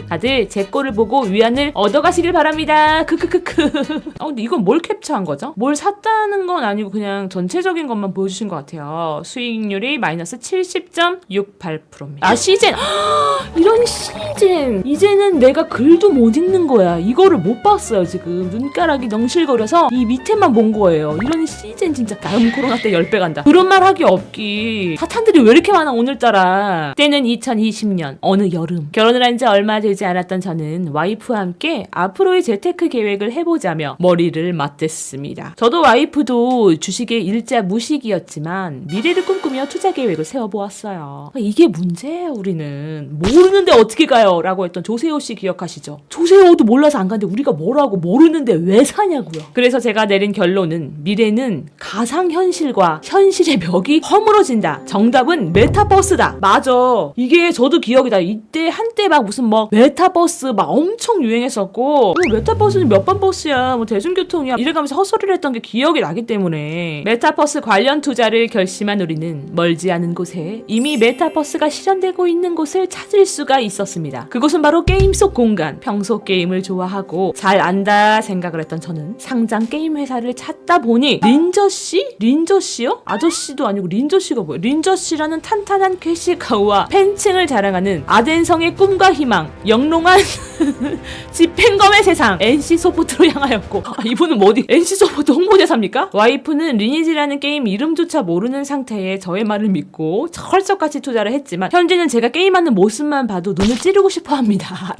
다들 제 꼴을 보고 위안을 얻어가시길 바랍니다. 근데 이건 뭘 캡처한 거죠? 뭘 샀다는 건 아니고 그냥 전체적인 것만 보여주신 것 같아요. 수익률이 마이너스 70.68%입니다. 아, 시젠! 이런 시젠! 이제는 내가 글도 못 읽는 거야. 이거를 못 봤어요, 지금. 눈가락이 넝실거려서 이 밑에만 본 거예요. 이런 시젠 진짜 다음 코로나 때 10배 간다. 그런 말 하기 없기. 사탄들이 왜 이렇게 많아, 오늘따라. 때는 2020년 어느 여름. 결혼을 한 지 얼마 되지 않았던 저는 와이프와 함께 앞으로의 재테크 계획을 해보자며 머리를 맞댔습니다. 저도 와이프도 주식에 일자 무식이었지만 미래를 꿈꾸며 투자 계획을 세워보았어요. 이게 문제예요. 우리는 모르는데 어떻게 가요? 라고 했던 조세호 씨 기억하시죠? 조세호도 몰라서 안 가는데 우리가 뭐라고 모르는데 왜 사냐고요. 그래서 제가 내린 결론은 미래는 가상현실과 현실의 벽이 허물어진다. 정답은 메타버스다. 맞아. 이게 저도 기억이다. 이때 한때 막 무슨 뭐 메타버스 막 엄청 유행했었고 메타버스는 몇 번 버스야 뭐 대중교통이야 이래가면서 헛소리를 했던 게 기억이 나기 때문에 메타버스 관련 투자를 결심한 우리는 멀지 않은 곳에 이미 메타버스가 실현되고 있는 곳을 찾을 수가 있었습니다. 그곳은 바로 게임 속 공간. 평소 게임을 좋아하고 잘 안다 생각을 했던 저는 상장 게임 회사를 찾다 보니 린저씨? 린저씨요? 아저씨도 아니고 린저씨가 뭐예요? 린저씨라는 탄탄한 캐시카우와 팬층을 자랑하는 아덴성의 꿈과 희망, 영롱한 집행검의 세상 NC소프트로 향하였고 이분은 뭐 어디 NC소프트 홍보대사입니까? 와이프는 리니지라는 게임 이름조차 모르는 상태에 저의 말을 믿고 철석같이 투자를 했지만 현재는 제가 게임하는 모습만 봐도 눈을 찌르고 싶어합니다.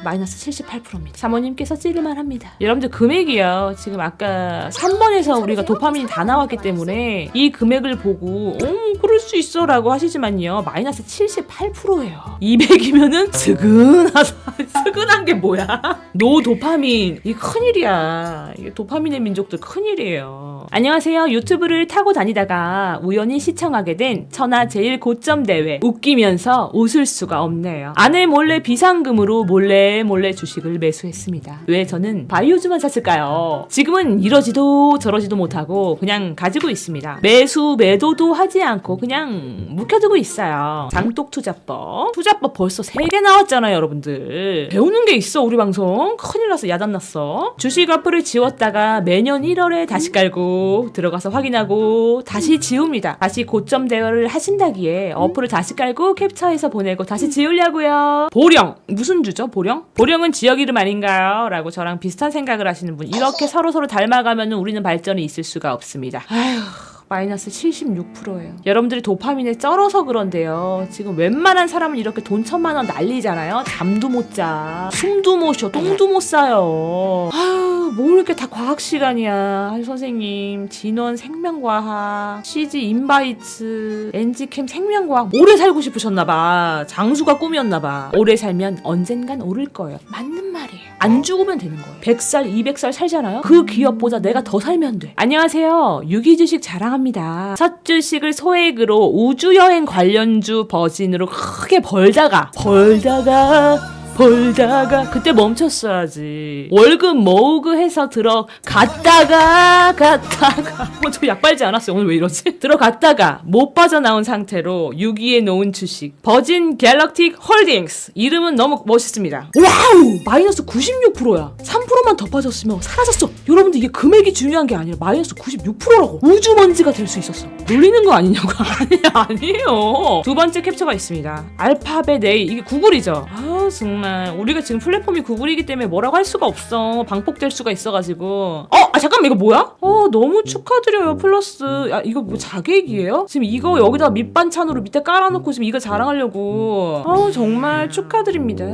마이너스 78%입니다. 사모님께서 찌를만 합니다. 여러분들 금액이요. 지금 아까 3번에서 우리가 도파민이 다 나왔기 때문에 이 금액을 보고 그럴 수 있어 라고 하시지만요. 마이너스 78%예요. 200이면은 스근한 게 뭐야? 노 도파민. 이게 큰일이야. 이게 도파민의 민족들 큰일이에요. 안녕하세요. 유튜브를 타고 다니다가 우연히 시청하게 된 천하 제일 고점 대회. 웃기면서 웃을 수가 없네요. 아내 몰래 비상금으로 몰래 주식을 매수했습니다. 왜 저는 바이오주만 샀을까요? 지금은 이러지도 저러지도 못하고 그냥 가지고 있습니다. 매도도 하지 않고 그냥 묵혀두고 있어요. 장독투자법. 투자법 벌써 3개 나왔잖아요, 여러분들. 배우는 게 있어, 우리 방송. 큰일 났어, 야단났어. 주식 어플을 지웠다가 매년 1월에 다시 깔고 들어가서 확인하고 다시 지웁니다. 다시 고점 대회를 하신다기에 어플을 다시 깔고 캡처해서 보내고 다시 지우려고요. 보령. 무슨 주죠, 보령? 보령은 지역 이름 아닌가요? 라고 저랑 비슷한 생각을 하시는 분. 이렇게 서로 닮아가면 우리는 발전이 있을 수가 없습니다. 아휴. 마이너스 76%예요. 여러분들이 도파민에 쩔어서 그런데요. 지금 웬만한 사람은 이렇게 돈 1000만원 난리잖아요. 잠도 못 자, 숨도 못 쉬어, 똥도 못 싸요. 아유, 뭐 이렇게 다 과학 시간이야. 아유, 선생님, 진원 생명과학, CG 인바이트, NG캠 생명과학. 오래 살고 싶으셨나봐. 장수가 꿈이었나봐. 오래 살면 언젠간 오를 거예요. 맞는 말이에요. 안 죽으면 되는 거예요. 100살, 200살 살잖아요. 그 기업보다 내가 더 살면 돼. 안녕하세요. 유기주식 자랑합니다. 첫 주식을 소액으로 우주여행 관련주 버진으로 크게 벌다가 그때 멈췄어야지. 월급 모으고 해서 들어갔다가 저 약 빨지 않았어요. 오늘 왜 이러지? 들어갔다가 못 빠져나온 상태로 유기에 놓은 주식 버진 갤럭틱 홀딩스. 이름은 너무 멋있습니다. 와우! 마이너스 96%야. 3%만 더 빠졌으면 사라졌어. 여러분들 이게 금액이 중요한 게 아니라 마이너스 96%라고. 우주먼지가 될 수 있었어. 놀리는 거 아니냐고. 아니에요. 두 번째 캡처가 있습니다. 알파벳 A. 이게 구글이죠. 아 정말 우리가 지금 플랫폼이 구글이기 때문에 뭐라고 할 수가 없어. 방폭될 수가 있어가지고. 잠깐만 이거 뭐야? 너무 축하드려요 플러스. 야 이거 뭐 자객이에요? 지금 이거 여기다 밑반찬으로 밑에 깔아놓고 지금 이거 자랑하려고. 정말 축하드립니다.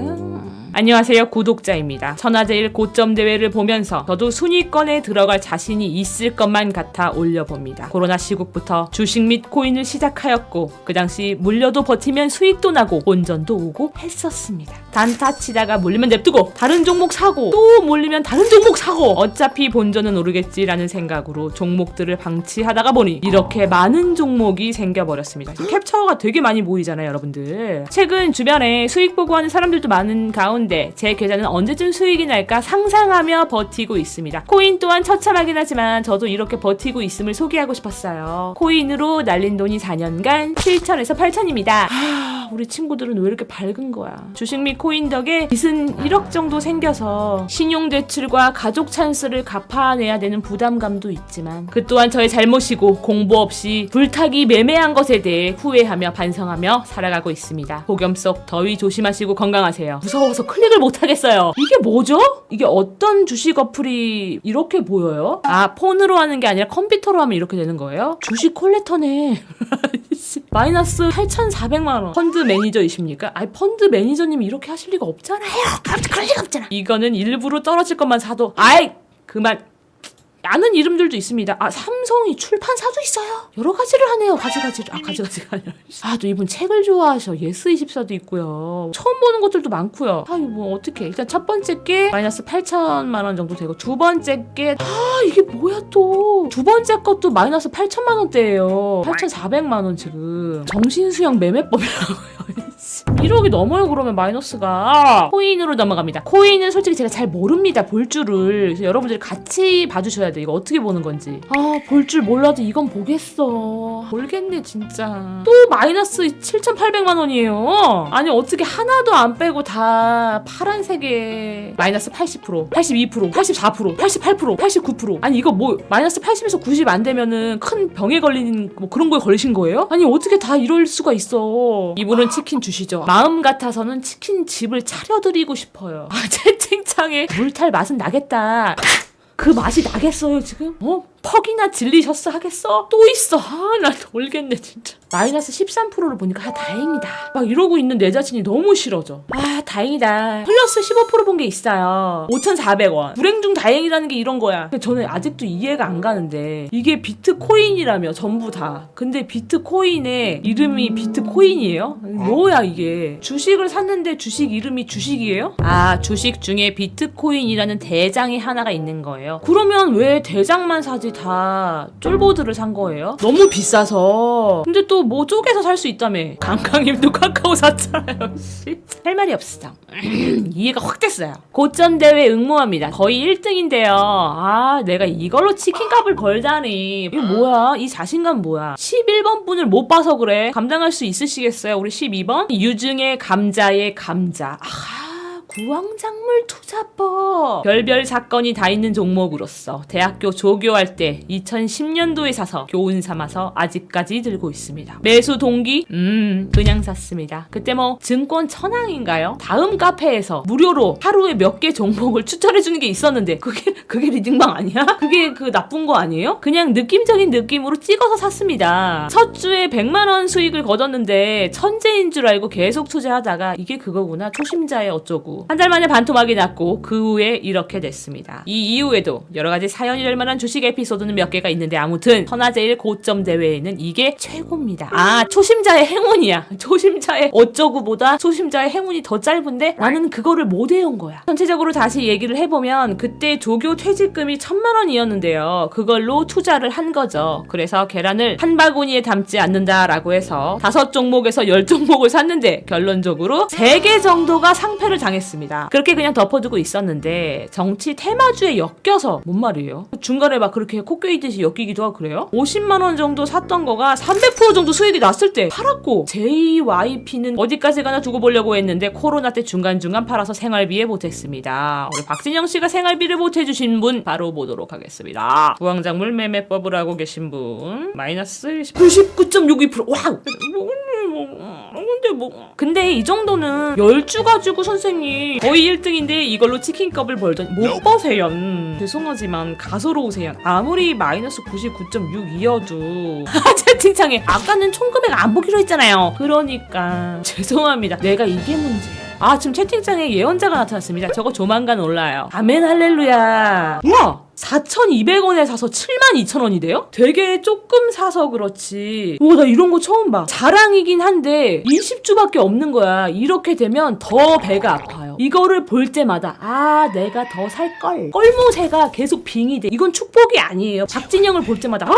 안녕하세요, 구독자입니다. 천하제일 고점 대회를 보면서 저도 순위권에 들어갈 자신이 있을 것만 같아 올려봅니다. 코로나 시국부터 주식 및 코인을 시작하였고 그 당시 물려도 버티면 수익도 나고 본전도 오고 했었습니다. 단타 치다가 몰리면 냅두고 다른 종목 사고 또 몰리면 다른 종목 사고 어차피 본전은 오르겠지라는 생각으로 종목들을 방치하다가 보니 이렇게 많은 종목이 생겨버렸습니다. 캡처가 되게 많이 보이잖아요, 여러분들. 최근 주변에 수익 보고하는 사람들도 많은 가운데 제 계좌는 언제쯤 수익이 날까 상상하며 버티고 있습니다. 코인 또한 처참하긴 하지만 저도 이렇게 버티고 있음을 소개하고 싶었어요. 코인으로 날린 돈이 4년간 7천에서 8천입니다. 우리 친구들은 왜 이렇게 밝은 거야. 주식 및 코인 덕에 빚은 1억 정도 생겨서 신용대출과 가족 찬스를 갚아내야 되는 부담감도 있지만 그 또한 저의 잘못이고 공부 없이 불타기 매매한 것에 대해 후회하며 반성하며 살아가고 있습니다. 폭염 속 더위 조심하시고 건강하세요. 무서워서 클릭을 못하겠어요. 이게 뭐죠? 이게 어떤 주식 어플이 이렇게 보여요? 폰으로 하는 게 아니라 컴퓨터로 하면 이렇게 되는 거예요? 주식 콜렉터네. 마이너스 8,400만원. 펀드 매니저이십니까? 펀드 매니저님이 이렇게 하실 리가 없잖아요. 그럴 리가 없잖아. 이거는 일부러 떨어질 것만 사도 그만. 아는 이름들도 있습니다. 삼성이 출판사도 있어요. 여러 가지를 하네요. 가지가지가 아니라. 또 이분 책을 좋아하셔. 예스24도 있고요. 처음 보는 것들도 많고요. 뭐 어떡해. 일단 첫 번째 게 마이너스 8천만 원 정도 되고 두 번째 게 이게 뭐야 또. 두 번째 것도 마이너스 8천만 원대예요. 8,400만 원 지금. 정신수양 매매법이라고요. 1억이 넘어요. 그러면 마이너스가. 코인으로 넘어갑니다. 코인은 솔직히 제가 잘 모릅니다. 볼 줄을. 그래서 여러분들이 같이 봐주셔야 돼. 이거 어떻게 보는 건지. 볼 줄 몰라도 이건 보겠어. 모르겠네 진짜. 또 마이너스 7,800만 원이에요. 아니 어떻게 하나도 안 빼고 다 파란색에 마이너스 80%, 82%, 84%, 88%, 89%. 아니 이거 뭐 마이너스 80에서 90 안 되면은 큰 병에 걸리는 뭐 그런 거에 걸리신 거예요? 아니 어떻게 다 이럴 수가 있어. 이분은 치킨 주시죠. 마음 같아서는 치킨 집을 차려드리고 싶어요. 채팅창에 물탈 맛은 나겠다. 그 맛이 나겠어요 지금? 퍽이나 질리셔스 하겠어? 또 있어. 나 돌겠네 진짜. 마이너스 13%를 보니까 다행이다. 막 이러고 있는 내 자신이 너무 싫어져. 다행이다. 플러스 15% 본 게 있어요. 5,400원. 불행 중 다행이라는 게 이런 거야. 저는 아직도 이해가 안 가는데 이게 비트코인이라며 전부 다. 근데 비트코인의 이름이 비트코인이에요? 뭐야 이게. 주식을 샀는데 주식 이름이 주식이에요? 주식 중에 비트코인이라는 대장이 하나가 있는 거예요. 그러면 왜 대장만 사지 다 쫄보들을 산 거예요? 너무 비싸서. 근데 또 뭐 쪼개서 살 수 있다며. 강강님도 카카오 샀잖아요. 할 말이 없어. 이해가 확 됐어요. 고점 대회 응모합니다. 거의 1등인데요. 내가 이걸로 치킨값을 걸다니. 이거 뭐야? 이 자신감 뭐야? 11번 분을 못 봐서 그래. 감당할 수 있으시겠어요? 우리 12번? 유중의 감자의 감자. 구황작물 투자법. 별별 사건이 다 있는 종목으로서 대학교 조교할 때 2010년도에 사서 교훈 삼아서 아직까지 들고 있습니다. 매수 동기? 그냥 샀습니다. 그때 뭐 증권 천왕인가요? 다음 카페에서 무료로 하루에 몇 개 종목을 추천해주는 게 있었는데 그게 리딩방 아니야? 그게 그 나쁜 거 아니에요? 그냥 느낌적인 느낌으로 찍어서 샀습니다. 첫 주에 100만원 수익을 거뒀는데 천재인 줄 알고 계속 투자하다가 이게 그거구나. 초심자의 어쩌고. 한 달 만에 반토막이 났고 그 후에 이렇게 됐습니다. 이 이후에도 여러 가지 사연이 될 만한 주식 에피소드는 몇 개가 있는데 아무튼 천하제일 고점 대회에는 이게 최고입니다. 아, 초심자의 행운이야. 초심자의 어쩌고보다 초심자의 행운이 더 짧은데 나는 그거를 못 외운 거야. 전체적으로 다시 얘기를 해보면 그때 조교 퇴직금이 1000만원이었는데요. 그걸로 투자를 한 거죠. 그래서 계란을 한 바구니에 담지 않는다라고 해서 5종목에서 10종목을 샀는데 결론적으로 3개 정도가 상패를 당했습니다. 그렇게 그냥 덮어두고 있었는데 정치 테마주에 엮여서 뭔 말이에요? 중간에 막 그렇게 코 껴있듯이 엮이기도 하고 그래요? 50만원 정도 샀던 거가 300% 정도 수익이 났을 때 팔았고 JYP는 어디까지 가나 두고 보려고 했는데 코로나 때 중간중간 팔아서 생활비에 보탰습니다. 우리 박진영 씨가 생활비를 보태주신 분 바로 보도록 하겠습니다. 구황작물 매매법을 하고 계신 분 마이너스 99.62% 와우! 근데 이 정도는 10주 가지고 선생님 거의 1등인데 이걸로 치킨값을 벌더니 못 버세요. 죄송하지만 가소로우세요. 아무리 마이너스 99.62여도 채팅창에 아까는 총금액 안 보기로 했잖아요. 그러니까 죄송합니다. 내가 이게 문제야. 아, 지금 채팅창에 예언자가 나타났습니다. 저거 조만간 올라요. 아멘 할렐루야. 우와! 4,200원에 사서 72,000원이 돼요? 되게 조금 사서 그렇지. 우와, 나 이런 거 처음 봐. 자랑이긴 한데 20주밖에 없는 거야. 이렇게 되면 더 배가 아파요. 이거를 볼 때마다 아, 내가 더 살걸. 껄모새가 계속 빙이 돼. 이건 축복이 아니에요. 박진영을 볼 때마다 막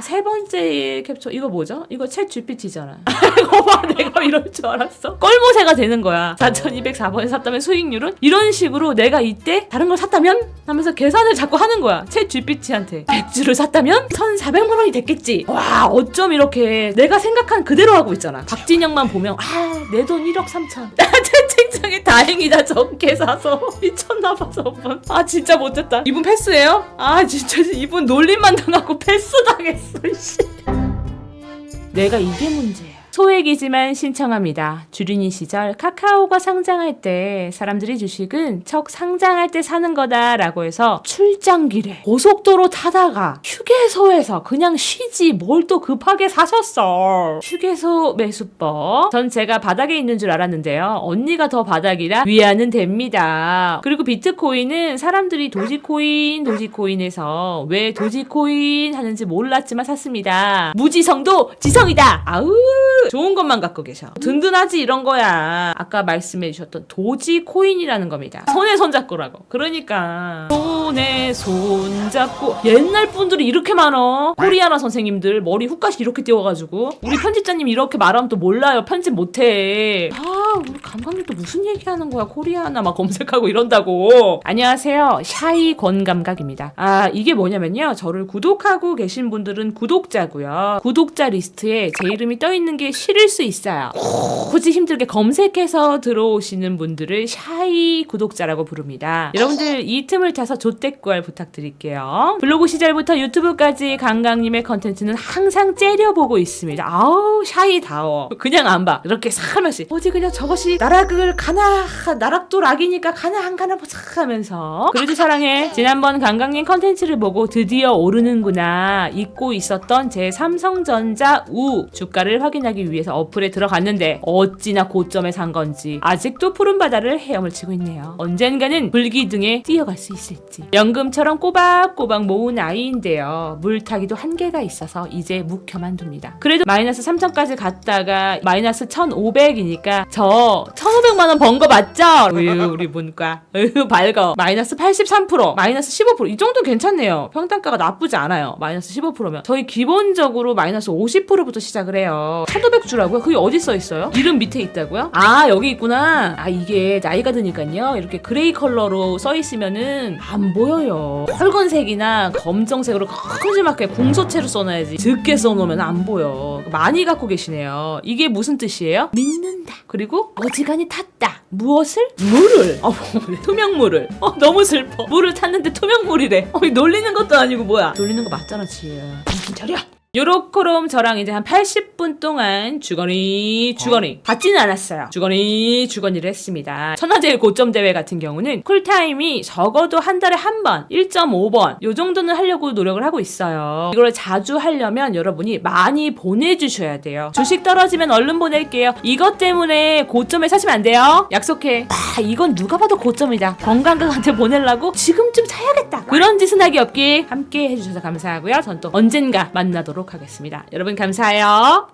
세 번째 캡처 이거 뭐죠? 이거 챗 GPT잖아. 이거 봐, 내가 이럴 줄 알았어. 껄모새가 되는 거야. 4,204번에 샀다면 수익률은? 이런 식으로 내가 이때 다른 걸 샀다면? 하면서 계산을 자꾸 하는 거야. 챗 GPT한테 100주를 샀다면 1,400만 원이 됐겠지. 와, 어쩜 이렇게 내가 생각한 그대로 하고 있잖아. 박진영만 보면 아, 내 돈 1억 3천. 채팅창에 다행이다 적게 사서 미쳤나봐 저분. 아, 진짜 못됐다. 이분 패스예요? 아, 진짜 이분 놀림만 당하고 패스 당했어. 내가 이게 문제야. 소액이지만 신청합니다. 주린이 시절 카카오가 상장할 때 사람들이 주식은 척 상장할 때 사는 거다라고 해서 출장길에 고속도로 타다가 휴게소에서 그냥 쉬지 뭘 또 급하게 사셨어. 휴게소 매수법. 전 제가 바닥에 있는 줄 알았는데요. 언니가 더 바닥이라 위안은 됩니다. 그리고 비트코인은 사람들이 도지코인에서 왜 도지코인 하는지 몰랐지만 샀습니다. 무지성도 지성이다. 아우, 좋은 것만 갖고 계셔. 든든하지 이런 거야. 아까 말씀해 주셨던 도지코인이라는 겁니다. 손에 손잡고라고. 그러니까 손에 손잡고. 옛날 분들이 이렇게 많어. 코리아나 선생님들 머리 훅까지 이렇게 띄워가지고. 우리 편집자님 이렇게 말하면 또 몰라요. 편집 못해. 아, 우리 감각님 또 무슨 얘기하는 거야. 코리아나 막 검색하고 이런다고. 안녕하세요. 샤이 권감각입니다. 아, 이게 뭐냐면요. 저를 구독하고 계신 분들은 구독자고요. 구독자 리스트에 제 이름이 떠있는 게 싫을 수 있어요. 굳이 힘들게 검색해서 들어오시는 분들을 샤이 구독자라고 부릅니다. 여러분들 이 틈을 타서 조댓구알 부탁드릴게요. 블로그 시절부터 유튜브까지 강강님의 컨텐츠는 항상 째려보고 있습니다. 아우, 샤이다워. 그냥 안 봐. 이렇게 싹 하면서 어디 그냥 저것이 나락을 가나, 나락도 락이니까 가나 안 가나 보자 하면서. 그래도 사랑해. 지난번 강강님 컨텐츠를 보고 드디어 오르는구나 잊고 있었던 제 삼성전자 우 주가를 확인하기 위해서 어플에 들어갔는데 어찌나 고점에 산 건지 아직도 푸른 바다를 헤엄을 치고 있네요. 언젠가는 불기둥에 뛰어갈 수 있을지. 연금처럼 꼬박꼬박 모은 아이인데요. 물타기도 한계가 있어서 이제 묵혀만 둡니다. 그래도 마이너스 3천까지 갔다가 마이너스 1,500이니까 저 1,500만 원 번 거 맞죠? 우리 문과 밝어. 마이너스 83%, 마이너스 15%. 이 정도 괜찮네요. 평단가가 나쁘지 않아요. 마이너스 15%면 저희 기본적으로 마이너스 50%부터 시작을 해요. 1,500 1300주라고요? 그게 어디 써 있어요? 이름 밑에 있다고요? 아, 여기 있구나. 아, 이게 나이가 드니까요. 이렇게 그레이 컬러로 써 있으면은 안 보여요. 붉은색이나 검정색으로 큼지막하게 궁서체로 써놔야지. 짙게 써놓으면 안 보여. 많이 갖고 계시네요. 이게 무슨 뜻이에요? 믿는다. 그리고 어지간히 탔다. 무엇을? 물을. 투명물을. 너무 슬퍼. 물을 탔는데 투명물이래. 놀리는 것도 아니고 뭐야. 놀리는 거 맞잖아, 지혜야. 정신 차려. 요렇게럼 저랑 이제 한 80분 동안 주거니 받지는 않았어요. 주거니를 했습니다. 천하제일 고점 대회 같은 경우는 쿨타임이 적어도 한 달에 한 번, 1.5번 요 정도는 하려고 노력을 하고 있어요. 이걸 자주 하려면 여러분이 많이 보내주셔야 돼요. 주식 떨어지면 얼른 보낼게요. 이것 때문에 고점에 사시면 안 돼요. 약속해. 이건 누가 봐도 고점이다. 건강한테 보내려고 지금쯤 사야겠다. 그런 짓은 하기 없기. 함께 해주셔서 감사하고요. 전 또 언젠가 만나도록 하겠습니다. 여러분 감사해요.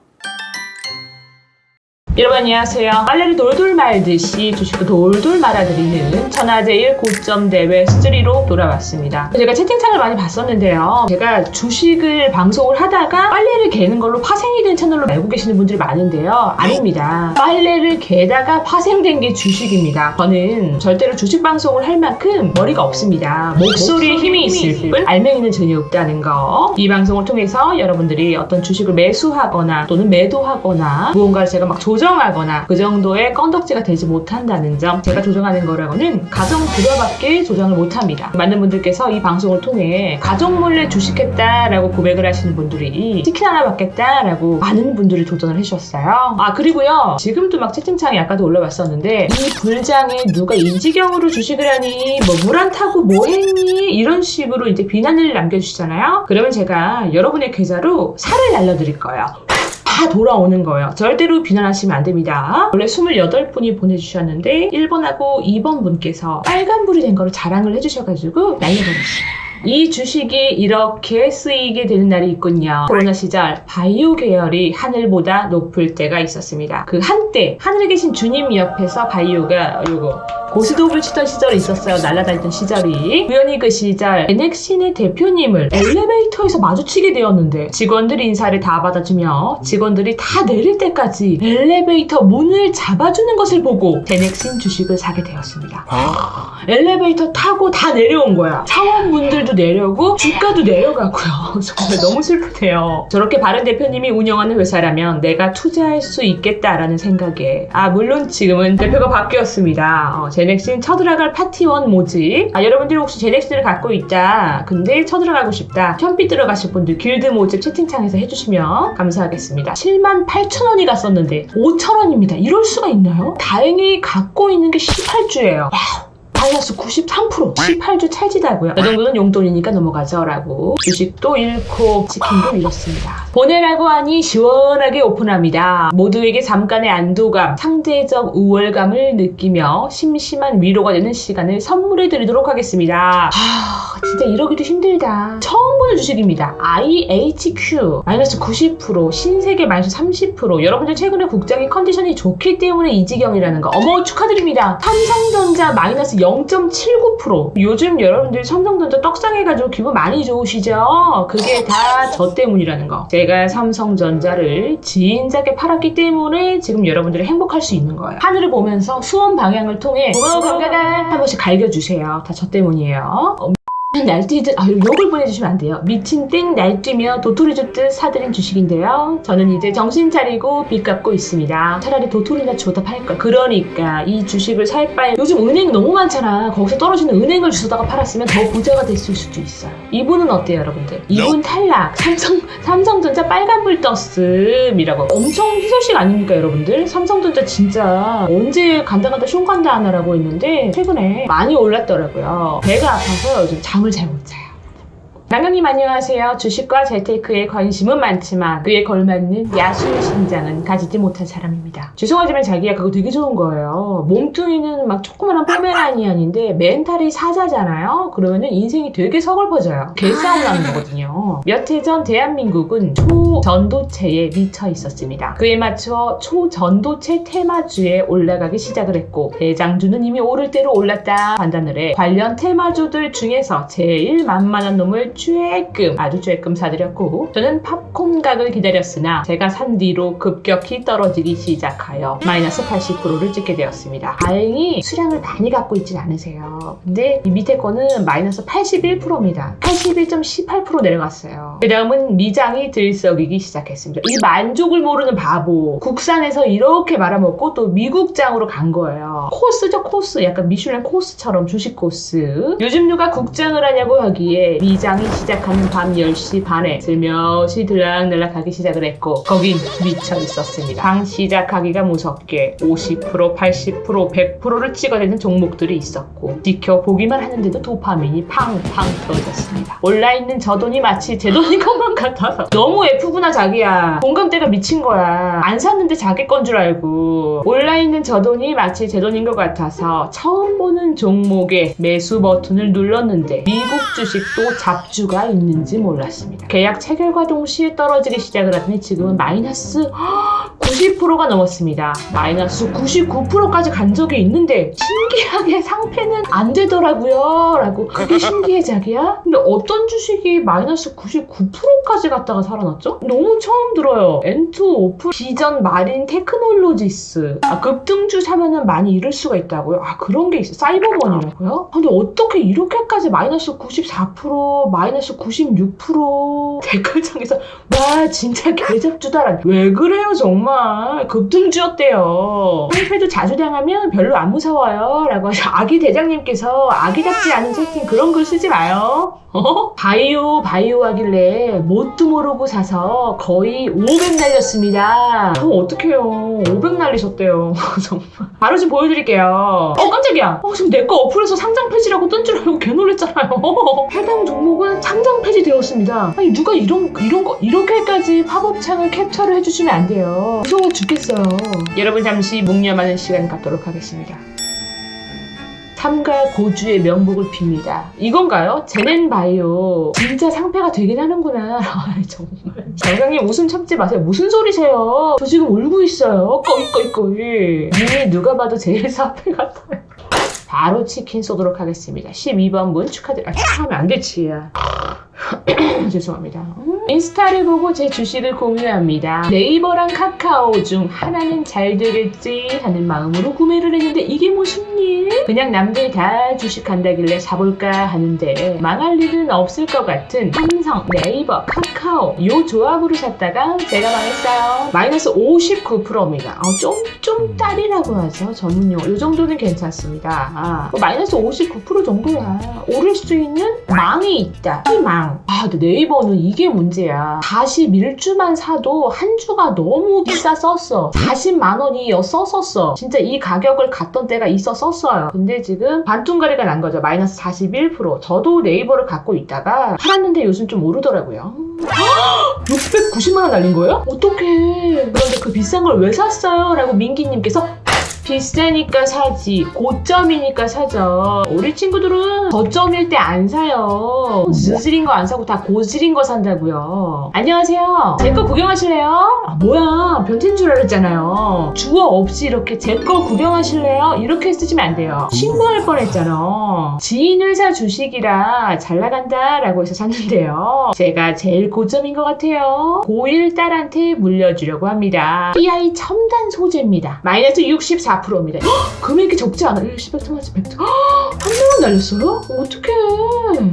여러분 안녕하세요. 빨래를 돌돌 말듯이 주식도 돌돌 말아드리는 천하제일 고점 대회 스트리로 돌아왔습니다. 제가 채팅창을 많이 봤었는데요. 제가 주식을 방송을 하다가 빨래를 개는 걸로 파생이 된 채널로 알고 계시는 분들이 많은데요. 아닙니다. 빨래를 개다가 파생된 게 주식입니다. 저는 절대로 주식 방송을 할 만큼 머리가 없습니다. 목소리에 힘이 있을 뿐 알맹이는 전혀 없다는 거. 이 방송을 통해서 여러분들이 어떤 주식을 매수하거나 또는 매도하거나 무언가를 제가 막 조정하거나 그 정도의 건덕지가 되지 못한다는 점, 제가 조정하는 거라고는 가정 들여밖에 조정을 못합니다. 많은 분들께서 이 방송을 통해 가족 몰래 주식했다라고 고백을 하시는 분들이 치킨 하나 받겠다라고 많은 분들이 도전을 해주셨어요. 그리고요, 지금도 막 채팅창에 아까도 올라왔었는데 이 불장에 누가 이 지경으로 주식을 하니 뭐 물 안 타고 뭐 했니 이런 식으로 이제 비난을 남겨주시잖아요. 그러면 제가 여러분의 계좌로 살을 날려드릴 거예요. 다 돌아오는 거예요. 절대로 비난하시면 안 됩니다. 원래 28분이 보내주셨는데 1번하고 2번 분께서 빨간불이 된 거를 자랑을 해주셔가지고 날려버렸어요. 이 주식이 이렇게 쓰이게 되는 날이 있군요. 코로나 시절 바이오 계열이 하늘보다 높을 때가 있었습니다. 그 한때 하늘에 계신 주님 옆에서 바이오가 고스톱을 치던 시절이 있었어요. 날아다니던 시절이. 우연히 그 시절 제넥신의 대표님을 엘리베이터에서 마주치게 되었는데 직원들 인사를 다 받아주며 직원들이 다 내릴 때까지 엘리베이터 문을 잡아주는 것을 보고 제넥신 주식을 사게 되었습니다. 엘리베이터 타고 다 내려온 거야. 사원분들도 내려오고 주가도 내려가고요. 정말 너무 슬프대요. 저렇게 바른 대표님이 운영하는 회사라면 내가 투자할 수 있겠다라는 생각에, 물론 지금은 대표가 바뀌었습니다. 제넥신 쳐들어갈 파티원 모집. 여러분들이 혹시 제넥신을 갖고 있다, 근데 쳐들어가고 싶다, 현피 들어가실 분들 길드 모집 채팅창에서 해주시면 감사하겠습니다. 78,000원이 갔었는데 5,000원입니다. 이럴 수가 있나요? 다행히 갖고 있는 게 18주예요. 마이너스 93%. 18주 찰지다고요. 이 정도는 용돈이니까 넘어가죠 라고. 주식도 잃고 치킨도 잃었습니다. 보내라고 하니 시원하게 오픈합니다. 모두에게 잠깐의 안도감, 상대적 우월감을 느끼며 심심한 위로가 되는 시간을 선물해 드리도록 하겠습니다. 진짜 이러기도 힘들다. 처음 보는 주식입니다. IHQ 마이너스 90%, 신세계 마이너스 30%. 여러분들 최근에 국장의 컨디션이 좋기 때문에 이 지경이라는 거. 어머, 축하드립니다. 삼성전자 마이너스 0.79%. 요즘 여러분들 삼성전자 떡상해가지고 기분 많이 좋으시죠? 그게 다 저 때문이라는 거. 제가 삼성전자를 진작에 팔았기 때문에 지금 여러분들이 행복할 수 있는 거예요. 하늘을 보면서 수원 방향을 통해 건강한 한 번씩 갈겨주세요. 다 저 때문이에요. 날뛰듯 욕을 보내주시면 안 돼요. 미친 땡 날뛰며 도토리 줬듯 사들인 주식인데요. 저는 이제 정신 차리고 빚 갚고 있습니다. 차라리 도토리나 줘다 팔걸. 그러니까 이 주식을 살 바에, 요즘 은행 너무 많잖아. 거기서 떨어지는 은행을 주워다가 팔았으면 더 부자가 됐을 수도 있어요. 이분은 어때요, 여러분들? 이분 탈락. 삼성전자 빨간불 떴음이라고. 엄청 희소식 아닙니까, 여러분들? 삼성전자 진짜 언제 간다 숑간다 하나라고 했는데 최근에 많이 올랐더라고요. 배가 아파서 요즘 잠을 잘 못 자요. 남경님 안녕하세요. 주식과 재테크에 관심은 많지만 그에 걸맞는 야수의 심장은 가지지 못한 사람입니다. 죄송하지만 자기야, 그거 되게 좋은 거예요. 몸뚱이는 막 조그만한 포메라니안인데 멘탈이 사자잖아요. 그러면은 인생이 되게 서글퍼져요. 개싸움 나는 거거든요. 몇 해 전 대한민국은 초전도체에 미쳐 있었습니다. 그에 맞춰 초전도체 테마주에 올라가기 시작을 했고, 대장주는 이미 오를 대로 올랐다 판단을 해 관련 테마주들 중에서 제일 만만한 놈을 아주 쬐끔 사드렸고 저는 팝콘 각을 기다렸으나 제가 산 뒤로 급격히 떨어지기 시작하여 마이너스 80%를 찍게 되었습니다. 다행히 수량을 많이 갖고 있진 않으세요. 근데 이 밑에 거는 마이너스 81%입니다. 81.18% 내려갔어요. 그 다음은 미장이 들썩이기 시작했습니다. 이 만족을 모르는 바보. 국산에서 이렇게 말아먹고 또 미국장으로 간 거예요. 코스죠, 코스. 약간 미슐랭 코스처럼 주식 코스. 요즘 누가 국장을 하냐고 하기에 미장이 시작하는 밤 10시 반에 슬며시 들락날락하기 시작을 했고 거긴 미쳐 있었습니다. 방 시작하기가 무섭게 50%, 80%, 100%를 찍어내는 종목들이 있었고 지켜보기만 하는데도 도파민이 팡팡 터졌습니다. 온라인은 저 돈이 마치 제 돈인 것만 같아서 너무 F구나 자기야. 공감대가 미친 거야. 안 샀는데 자기 건 줄 알고. 온라인은 저 돈이 마치 제 돈인 것 같아서 처음 보는 종목에 매수 버튼을 눌렀는데 미국 주식도 잡주가 있는지 몰랐습니다. 계약 체결과 동시에 떨어지기 시작을 하더니 지금은 마이너스 90%가 넘었습니다. 마이너스 99%까지 간 적이 있는데 신기하게 상패는 안 되더라고요 라고. 그게 신기해 자기야? 근데 어떤 주식이 마이너스 99%까지 갔다가 살아났죠? 너무 처음 들어요. 엔투오프, 비전, 마린, 테크놀로지스. 급등주 사면은 많이 잃을 수가 있다고요? 그런 게 있어요. 사이버원이라고요? 근데 어떻게 이렇게까지 마이너스 94%, 마이너스 96% 댓글창에서 와 진짜 개잡주다란. 왜 그래요 정말. 급등주였대요. 상패도 자주 당하면 별로 안 무서워요 라고 하셔. 아기 대장님께서 아기답지 않은 채팅 그런 글 쓰지 마요. 바이오 하길래 뭣도 모르고 사서 거의 500 날렸습니다. 어떡해요. 500 날리셨대요. 정말. 바로 좀 보여드릴게요. 깜짝이야. 지금 내 거 어플에서 상장 폐지라고 뜬 줄 알고 개 놀랬잖아요. 해당 종목은 상장 폐지되었습니다. 아니 누가 이런 거 이렇게까지 팝업창을 캡처를 해주시면 안 돼요. 무서워 죽겠어요. 여러분 잠시 묵념하는 시간 갖도록 하겠습니다. 삼가 고주의 명복을 빕니다. 이건가요? 제넨바이오. 진짜 상패가 되긴 하는구나. 정말. 장장님 웃음 참지 마세요. 무슨 소리세요? 저 지금 울고 있어요. 꺼이. 님이 누가 봐도 제일 사패 같아요. 바로 치킨 쏘도록 하겠습니다. 12번 분 축하드려요. 축하하면 안 되지. 죄송합니다. 인스타를 보고 제 주식을 공유합니다. 네이버랑 카카오 중 하나는 잘 되겠지 하는 마음으로 구매를 했는데 이게 무슨 일? 그냥 남들 다 주식한다길래 사볼까 하는데 망할 일은 없을 것 같은 삼성, 네이버, 카카오 요 조합으로 샀다가 제가 망했어요. 마이너스 59%입니다. 좀 딸이라고 하죠. 전문용어. 요 정도는 괜찮습니다. 마이너스 59% 정도야. 오를 수 있는 망이 있다. 이 망. 근데 네이버는 이게 문제야. 41주만 사도 한 주가 너무 비쌌었어. 40만 원이었었어. 진짜 이 가격을 갔던 때가 있었어요. 근데 지금 반뚱가리가 난 거죠. 마이너스 41%. 저도 네이버를 갖고 있다가 팔았는데 요즘 좀 오르더라고요. 690만 원 날린 거예요? 어떡해. 그런데 그 비싼 걸 왜 샀어요? 라고 민기님께서 비싸니까 사지, 고점이니까 사죠. 우리 친구들은 저점일 때 안 사요. 느질인 거 안 사고 다 고질인 거 산다고요. 안녕하세요. 제 거 구경하실래요? 뭐야, 변태인 줄 알았잖아요. 주어 없이 이렇게 제 거 구경하실래요? 이렇게 쓰시면 안 돼요. 신고할 뻔했잖아. 지인 회사 주식이라 잘 나간다 라고 해서 샀는데요. 제가 제일 고점인 것 같아요. 고1 딸한테 물려주려고 합니다. PI 첨단 소재입니다. 마이너스 64%입니다. 금액이 적지 않아. 10, 100, 100, 3만원 날렸어요? 어떡해.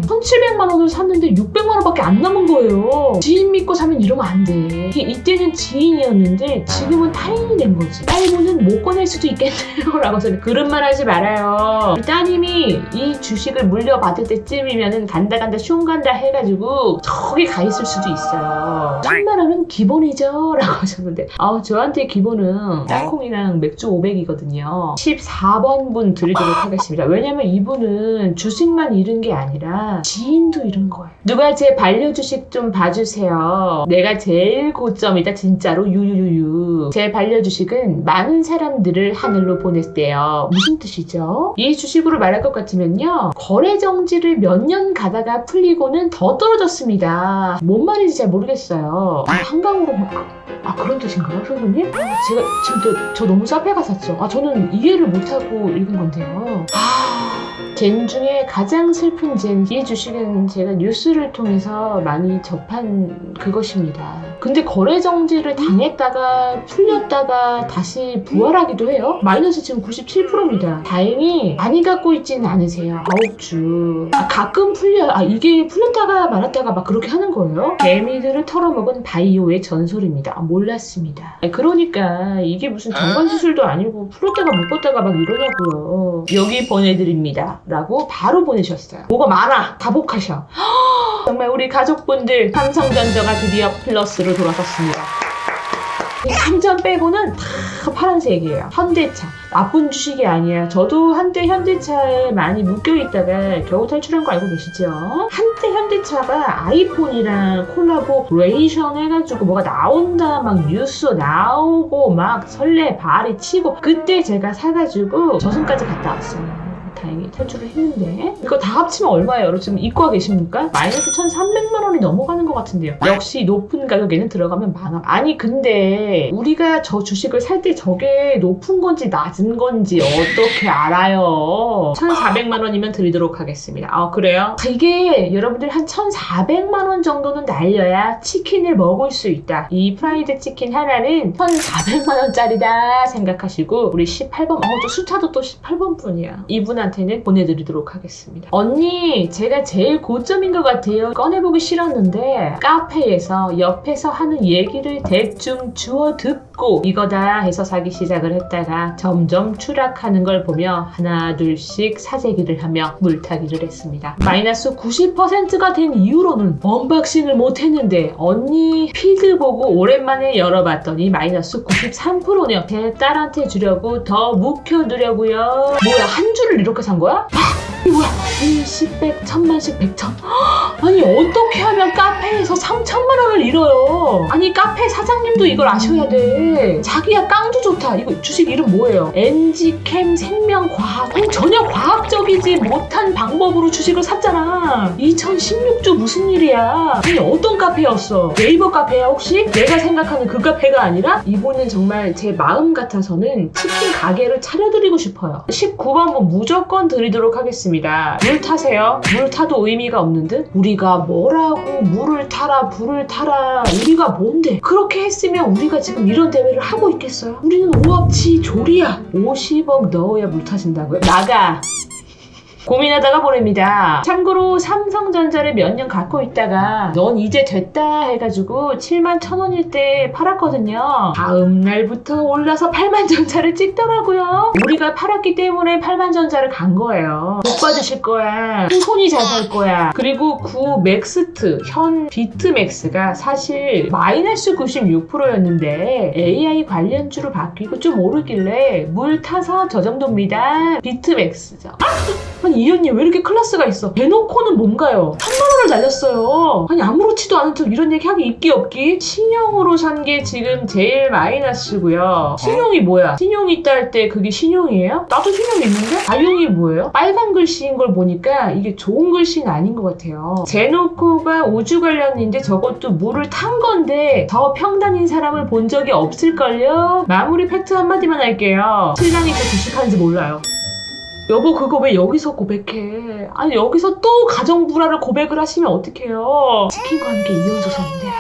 1700만 원을 샀는데 600만 원밖에 안 남은 거예요. 지인 믿고 사면 이러면 안 돼. 이때는 지인이었는데 지금은 타인이 된 거지. 딸보는 못 꺼낼 수도 있겠네요 라고 저는 그런 말 하지 말아요. 따님이 이 주식을 물려받을 때쯤이면은 간다 슝간다 해가지고 저기 가 있을 수도 있어요. 1000만 원은 기본이죠 라고 하셨는데 저한테 기본은 땅콩이랑 맥주 500이거든요. 14번 분 드리도록 하겠습니다. 왜냐면 이분은 주식만 잃은 게 아니라 지인도 잃은 거예요. 누가 제 반려주식 좀 봐주세요. 내가 제일 고점이다 진짜로 유유유유. 제 반려주식은 많은 사람들을 하늘로 보냈대요. 무슨 뜻이죠? 이 주식으로 말할 것 같으면요. 거래 정지를 몇 년 가다가 풀리고는 더 떨어졌습니다. 뭔 말인지 잘 모르겠어요. 한강으로 그런 뜻인가요, 선생님? 제가 지금 저 너무 사페가 샀죠. 저는 이해를 못하고 읽은 건데요. 젠 중에 가장 슬픈 젠. 이 주식은 제가 뉴스를 통해서 많이 접한 그것입니다. 근데 거래 정지를 당했다가 풀렸다가 다시 부활하기도 해요. 마이너스 지금 97%입니다. 다행히 많이 갖고 있지는 않으세요. 9주. 가끔 풀려요. 이게 풀렸다가 말았다가 막 그렇게 하는 거예요? 개미들을 털어먹은 바이오의 전설입니다. 몰랐습니다. 그러니까 이게 무슨 정관 수술도 아니고 풀었다가 묶었다가 막 이러냐고요. 여기 보내드립니다. 라고 바로 보내셨어요. 뭐가 많아. 다복하셔. 정말 우리 가족분들 삼성전자가 드디어 플러스로 돌아섰습니다. 이 3전 빼고는 다 파란색이에요. 현대차. 나쁜 주식이 아니야. 저도 한때 현대차에 많이 묶여있다가 겨우 탈출한 거 알고 계시죠? 한때 현대차가 아이폰이랑 콜라보레이션 해가지고 뭐가 나온다 막 뉴스 나오고 막 설레 발이 치고 그때 제가 사가지고 저승까지 갔다 왔어요. 다행히 탈출을 했는데 이거 다 합치면 얼마예요? 여러분 지금 입고 계십니까? 마이너스 1,300만 원이 넘어가는 것 같은데요. 역시 높은 가격에는 들어가면 많아. 아니 근데 우리가 저 주식을 살 때 저게 높은 건지 낮은 건지 어떻게 알아요? 1,400만 원이면 드리도록 하겠습니다. 그래요? 이게 여러분들 한 1,400만 원 정도는 날려야 치킨을 먹을 수 있다. 이 프라이드 치킨 하나는 1,400만 원짜리다 생각하시고 우리 18번 또 숫자도 또 18번 뿐이야. 이분한테는 보내드리도록 하겠습니다. 언니 제가 제일 고점인 것 같아요. 꺼내보기 싫었는데 카페에서 옆에서 하는 얘기를 대충 주워 듣고 이거다 해서 사기 시작을 했다가 점점 추락하는 걸 보며 하나 둘씩 사재기를 하며 물타기를 했습니다. 마이너스 90%가 된 이후로는 언박싱을 못했는데 언니 피드 보고 오랜만에 열어봤더니 마이너스 93%네요. 제 딸한테 주려고 더 묵혀두려고요. 뭐야 한 줄을 이렇게 산 거야? 이게 뭐야? 10, 100, 1000만씩 100천? 아니 어떻게 하면 카페에서 3천만 원을 잃어요? 아니 카페 사장님도 이걸 아셔야 돼. 자기야 깡도 좋다. 이거 주식 이름 뭐예요? NG캠 생명과학. 전혀 과학적이지 못한 방법으로 주식을 샀잖아. 2016주 무슨 일이야? 아니 어떤 카페였어? 네이버 카페야 혹시? 내가 생각하는 그 카페가 아니라? 이분은 정말 제 마음 같아서는 치킨 가게를 차려드리고 싶어요. 19번분 무조건 드리도록 하겠습니다. 물 타세요. 물 타도 의미가 없는 듯? 우리가 뭐라고 물을 타라 불을 타라 우리가 뭔데? 그렇게 했으면 우리가 지금 이런 대회를 하고 있겠어요? 우리는 오합지 조리야. 50억 넣어야 물 타신다고요? 나가. 고민하다가 보냅니다. 참고로 삼성전자를 몇 년 갖고 있다가 넌 이제 됐다 해가지고 71,000원일 때 팔았거든요. 다음 날부터 올라서 80,000전자를 찍더라고요. 우리가 팔았기 때문에 80,000전자를 간 거예요. 못 받으실 거야. 손이 잘 살 거야. 그리고 9 맥스트 현 비트맥스가 사실 마이너스 96%였는데 AI 관련주로 바뀌고 좀 오르길래 물 타서 저 정도입니다. 비트맥스죠. 아니 이 언니 왜 이렇게 클래스가 있어? 대놓고는 뭔가요? 3만원을 날렸어요. 아니 아무렇지도 않은 척 이런 얘기 하기 있기 없기? 신용으로 산 게 지금 제일 마이너스고요. 신용이 뭐야? 신용 있다 할 때 그게 신용이에요? 나도 신용 있는데? 다용이 뭐예요? 빨간 글씨인 걸 보니까 이게 좋은 글씨는 아닌 것 같아요. 제노코가 우주 관련인데 저것도 물을 탄 건데 더 평단인 사람을 본 적이 없을걸요? 마무리 팩트 한마디만 할게요. 신랑이가 주식하는지 몰라요. 여보 그거 왜 여기서 고백해? 아니 여기서 또 가정불화를 고백을 하시면 어떡해요? 치킨과 함께 이어져서 안 돼요.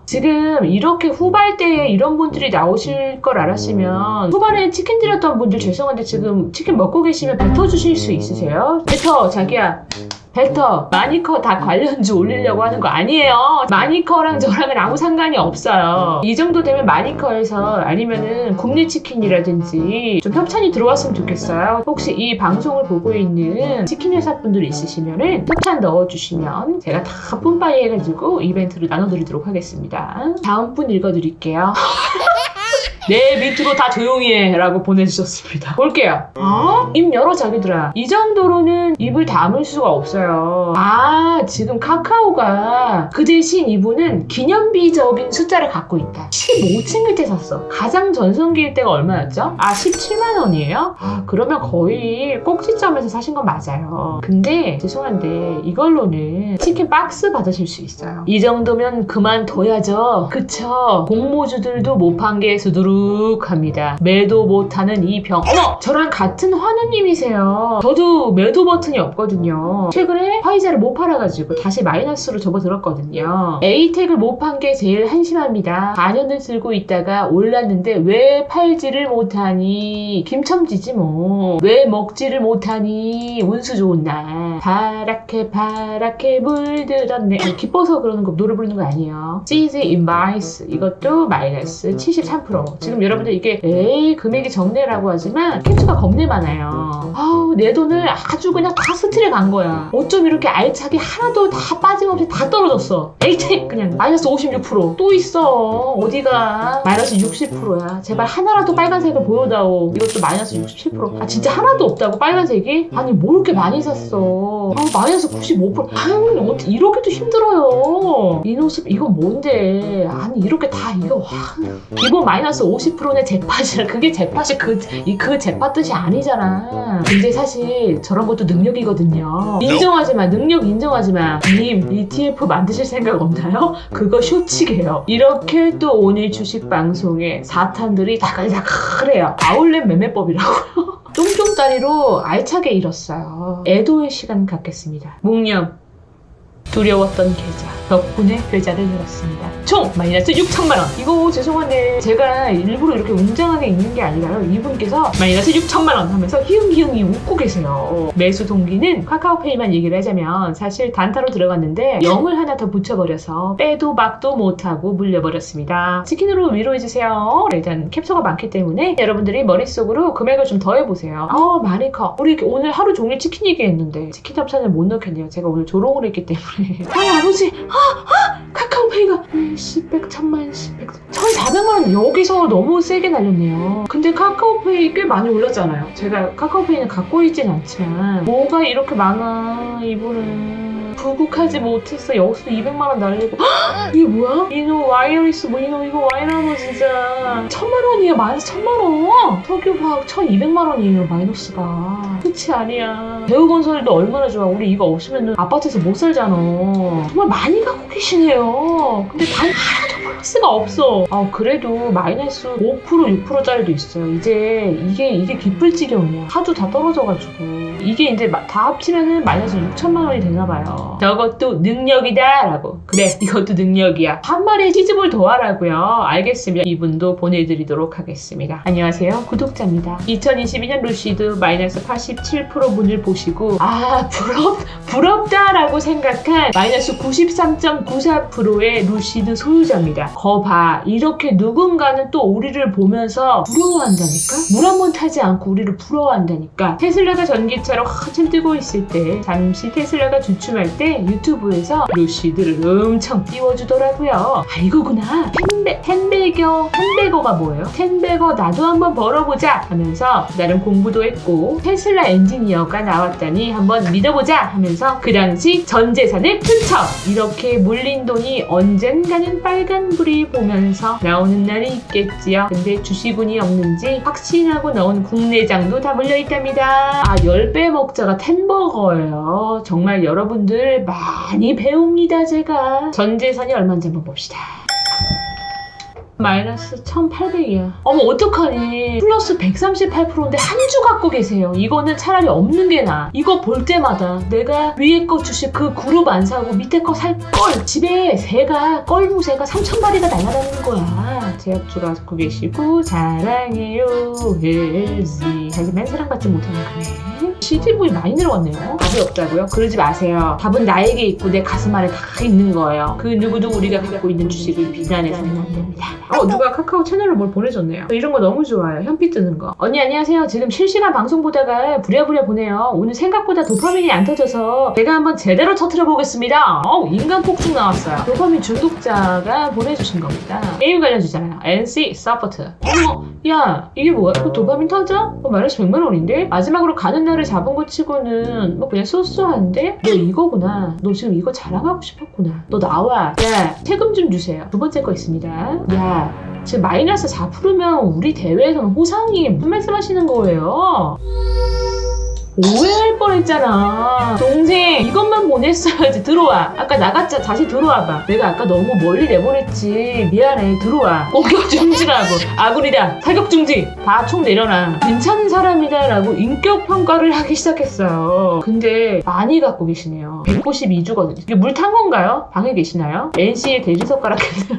지금 이렇게 후발대에 이런 분들이 나오실 걸 알았으면 후반에 치킨 드렸던 분들 죄송한데 지금 치킨 먹고 계시면 뱉어주실 수 있으세요? 뱉어 자기야. 뱉어. 마니커 다 관련주 올리려고 하는 거 아니에요. 마니커랑 저랑은 아무 상관이 없어요. 이 정도 되면 마니커에서 아니면은 굽니치킨이라든지 좀 협찬이 들어왔으면 좋겠어요. 혹시 이 방송을 보고 있는 치킨 회사 분들 있으시면은 협찬 넣어주시면 제가 다 뿜빠이 해가지고 이벤트를 나눠드리도록 하겠습니다. 다음 분 읽어드릴게요. 내 밑으로 다 조용히 해 라고 보내주셨습니다. 볼게요. 입 열어 자기들아. 이 정도로는 입을 다물 수가 없어요. 지금 카카오가 그 대신 이분은 기념비적인 숫자를 갖고 있다. 15층일 때 샀어. 가장 전성기일 때가 얼마였죠? 17만 원이에요? 그러면 거의 꼭지점에서 사신 건 맞아요. 근데 죄송한데 이걸로는 치킨 박스 받으실 수 있어요. 이 정도면 그만둬야죠. 그쵸? 공모주들도 못 판 게 수두룩 부족합니다. 매도 못하는 이 병. 어머! 저랑 같은 환우님이세요. 저도 매도 버튼이 없거든요. 최근에 화이자를 못 팔아가지고 다시 마이너스로 접어들었거든요. A택을 못 판 게 제일 한심합니다. 4년을 들고 있다가 올랐는데 왜 팔지를 못하니? 김첨지지 뭐. 왜 먹지를 못하니? 운수 좋은 날. 파랗게 물들었네. 기뻐서 그러는 거, 노래 부르는 거 아니에요. Cheesy Advice 이것도 마이너스 73%. 지금 여러분들 이게 에이 금액이 적네라고 하지만 캡처가 겁내 많아요. 아우 내 돈을 아주 그냥 다 스틸에 간 거야. 어쩜 이렇게 알차게 하나도 다 빠짐없이 다 떨어졌어. 에이택 그냥 마이너스 56%. 또 있어. 어디가 마이너스 60%야. 제발 하나라도 빨간색을 보여다오. 이것도 마이너스 67%. 아 진짜 하나도 없다고 빨간색이? 아니 뭘 이렇게 많이 샀어. 아 마이너스 95%. 아유 어떻게 이렇게도 힘들어요. 이노습 이거 뭔데. 아니 이렇게 다 이거 와. 기본 마이너스 50%네 잭팟이라. 그게 잭팟이 그 잭팟 뜻이 아니잖아. 근데 사실 저런 것도 능력이거든요. 인정하지 마. 능력 인정하지 마. 님 ETF 만드실 생각 없나요? 그거 쇼치게요. 이렇게 또 오늘 주식 방송에 사탄들이 다글다글해요. 아울렛 매매법이라고요. 쫑쫑다리로 알차게 잃었어요. 애도의 시간 갖겠습니다. 묵념. 두려웠던 계좌 덕분에 계좌를 열었습니다. 총 마이너스 6천만원. 이거 죄송한데 제가 일부러 이렇게 웅장하게 읽는 게 아니라요. 이분께서 마이너스 6천만원 하면서 히응히응히 웃고 계세요. 매수 동기는 카카오페이만 얘기를 하자면 사실 단타로 들어갔는데 0을 하나 더 붙여버려서 빼도 박도 못하고 물려버렸습니다. 치킨으로 위로해주세요. 일단 캡처가 많기 때문에 여러분들이 머릿속으로 금액을 좀 더해보세요. 많이 커. 우리 오늘 하루 종일 치킨 얘기했는데 치킨 협찬을 못 넣겠네요. 제가 오늘 조롱을 했기 때문에. 아버지 카카오페이가 10백, 1000만, 10백, 1400만원 여기서 너무 세게 날렸네요. 근데 카카오페이 꽤 많이 올랐잖아요. 제가 카카오페이는 갖고 있진 않지만 뭐가 이렇게 많아. 이분은 부국하지 못했어. 여기서 200만원 날리고 이게 뭐야? 이노 와이어리스 뭐 이노 이거 와이라노 진짜 1000만원이에요. 마이너스 1000만원. 석유화학 1200만원이에요. 마이너스가 끝이 아니야. 대우건설도 얼마나 좋아. 우리 이거 없으면 아파트에서 못 살잖아. 정말 많이 갖고 계시네요. 근데 단 하나도 플러스가 없어. 그래도 마이너스 5% 6%짜리도 있어요. 이제 이게 기쁠 지경이야. 하도 다 떨어져가지고 이게 이제 다 합치면은 마이너스 6천만원이 되나봐요. 저것도 능력이다 라고. 그래 이것도 능력이야. 한 마리의 시집을 더하라고요. 알겠습니다. 이분도 보내드리도록 하겠습니다. 안녕하세요. 구독자입니다. 2022년 루시드 마이너스 87% 분을 보시고 부럽다 라고 생각한 마이너스 93.94%의 루시드 소유자입니다. 거봐 이렇게 누군가는 또 우리를 보면서 부러워한다니까? 물 한 번 타지 않고 우리를 부러워한다니까. 테슬라가 전기차로 한참 뜨고 있을 때 잠시 테슬라가 주춤할 때 유튜브에서 루시드를 엄청 띄워주더라고요. 이거구나. 텐베거가 뭐예요? 텐베거 나도 한번 벌어보자 하면서 나름 공부도 했고 테슬라 엔지니어가 나왔다니 한번 믿어보자 하면서 그 당시 전 재산을 훔쳐 이렇게 물린 돈이 언젠가는 빨간불이 보면서 나오는 날이 있겠지요. 근데 주식운이 없는지 확신하고 넣은 국내장도 다 물려있답니다. 10배 먹자가 텐버거예요. 정말 여러분들 많이 배웁니다. 제가 전 재산이 얼마인지 한번 봅시다. 마이너스 1800이야. 어머 어떡하니. 플러스 138%인데 한 주 갖고 계세요. 이거는 차라리 없는 게 나아. 이거 볼 때마다 내가 위에 거 주식 그 그룹 안 사고 밑에 거 살 걸. 집에 껄무새가 3000마리가 날아다니는 거야. 제약주가 갖고 계시고 사랑해요 LG. 하지만 사랑받지 못하는 금액. CD분이 많이 내려왔네요. 답이 없다고요? 그러지 마세요. 답은 나에게 있고 내 가슴 안에 다 있는 거예요. 그 누구도 우리가 갖고 있는 주식을 비난해서는 안 됩니다. 누가 카카오 채널로 뭘 보내줬네요. 이런 거 너무 좋아요. 현피 뜨는 거. 언니 안녕하세요. 지금 실시간 방송 보다가 부랴부랴 보내요. 오늘 생각보다 도파민이 안 터져서 제가 한번 제대로 터트려 보겠습니다. 인간 폭죽 나왔어요. 도파민 중독자가 보내주신 겁니다. 게임 관련 주잖아요. NC 서포트. 야 이게 뭐야? 도파민 터져? 마이너스 100만원인데? 마지막으로 가는 날을 잡은 거 치고는 그냥 쏘쏘한데? 너 이거구나. 너 지금 이거 자랑하고 싶었구나. 너 나와. 야 세금 좀 주세요. 두 번째 거 있습니다. 야 지금 마이너스 4%면 우리 대회에서는 호상이 무슨 말씀 하시는 거예요? 오해할 뻔했잖아. 동생 이것만 보냈어야지. 들어와. 아까 나갔자 다시 들어와봐. 내가 아까 너무 멀리 내보냈지. 미안해. 들어와. 공격 중지라고. 아군이다. 사격 중지. 다 총 내려놔. 괜찮은 사람이다 라고 인격 평가를 하기 시작했어요. 근데 많이 갖고 계시네요. 192주거든요. 이게 물 탄 건가요? 방에 계시나요? NC의 돼지손가락에서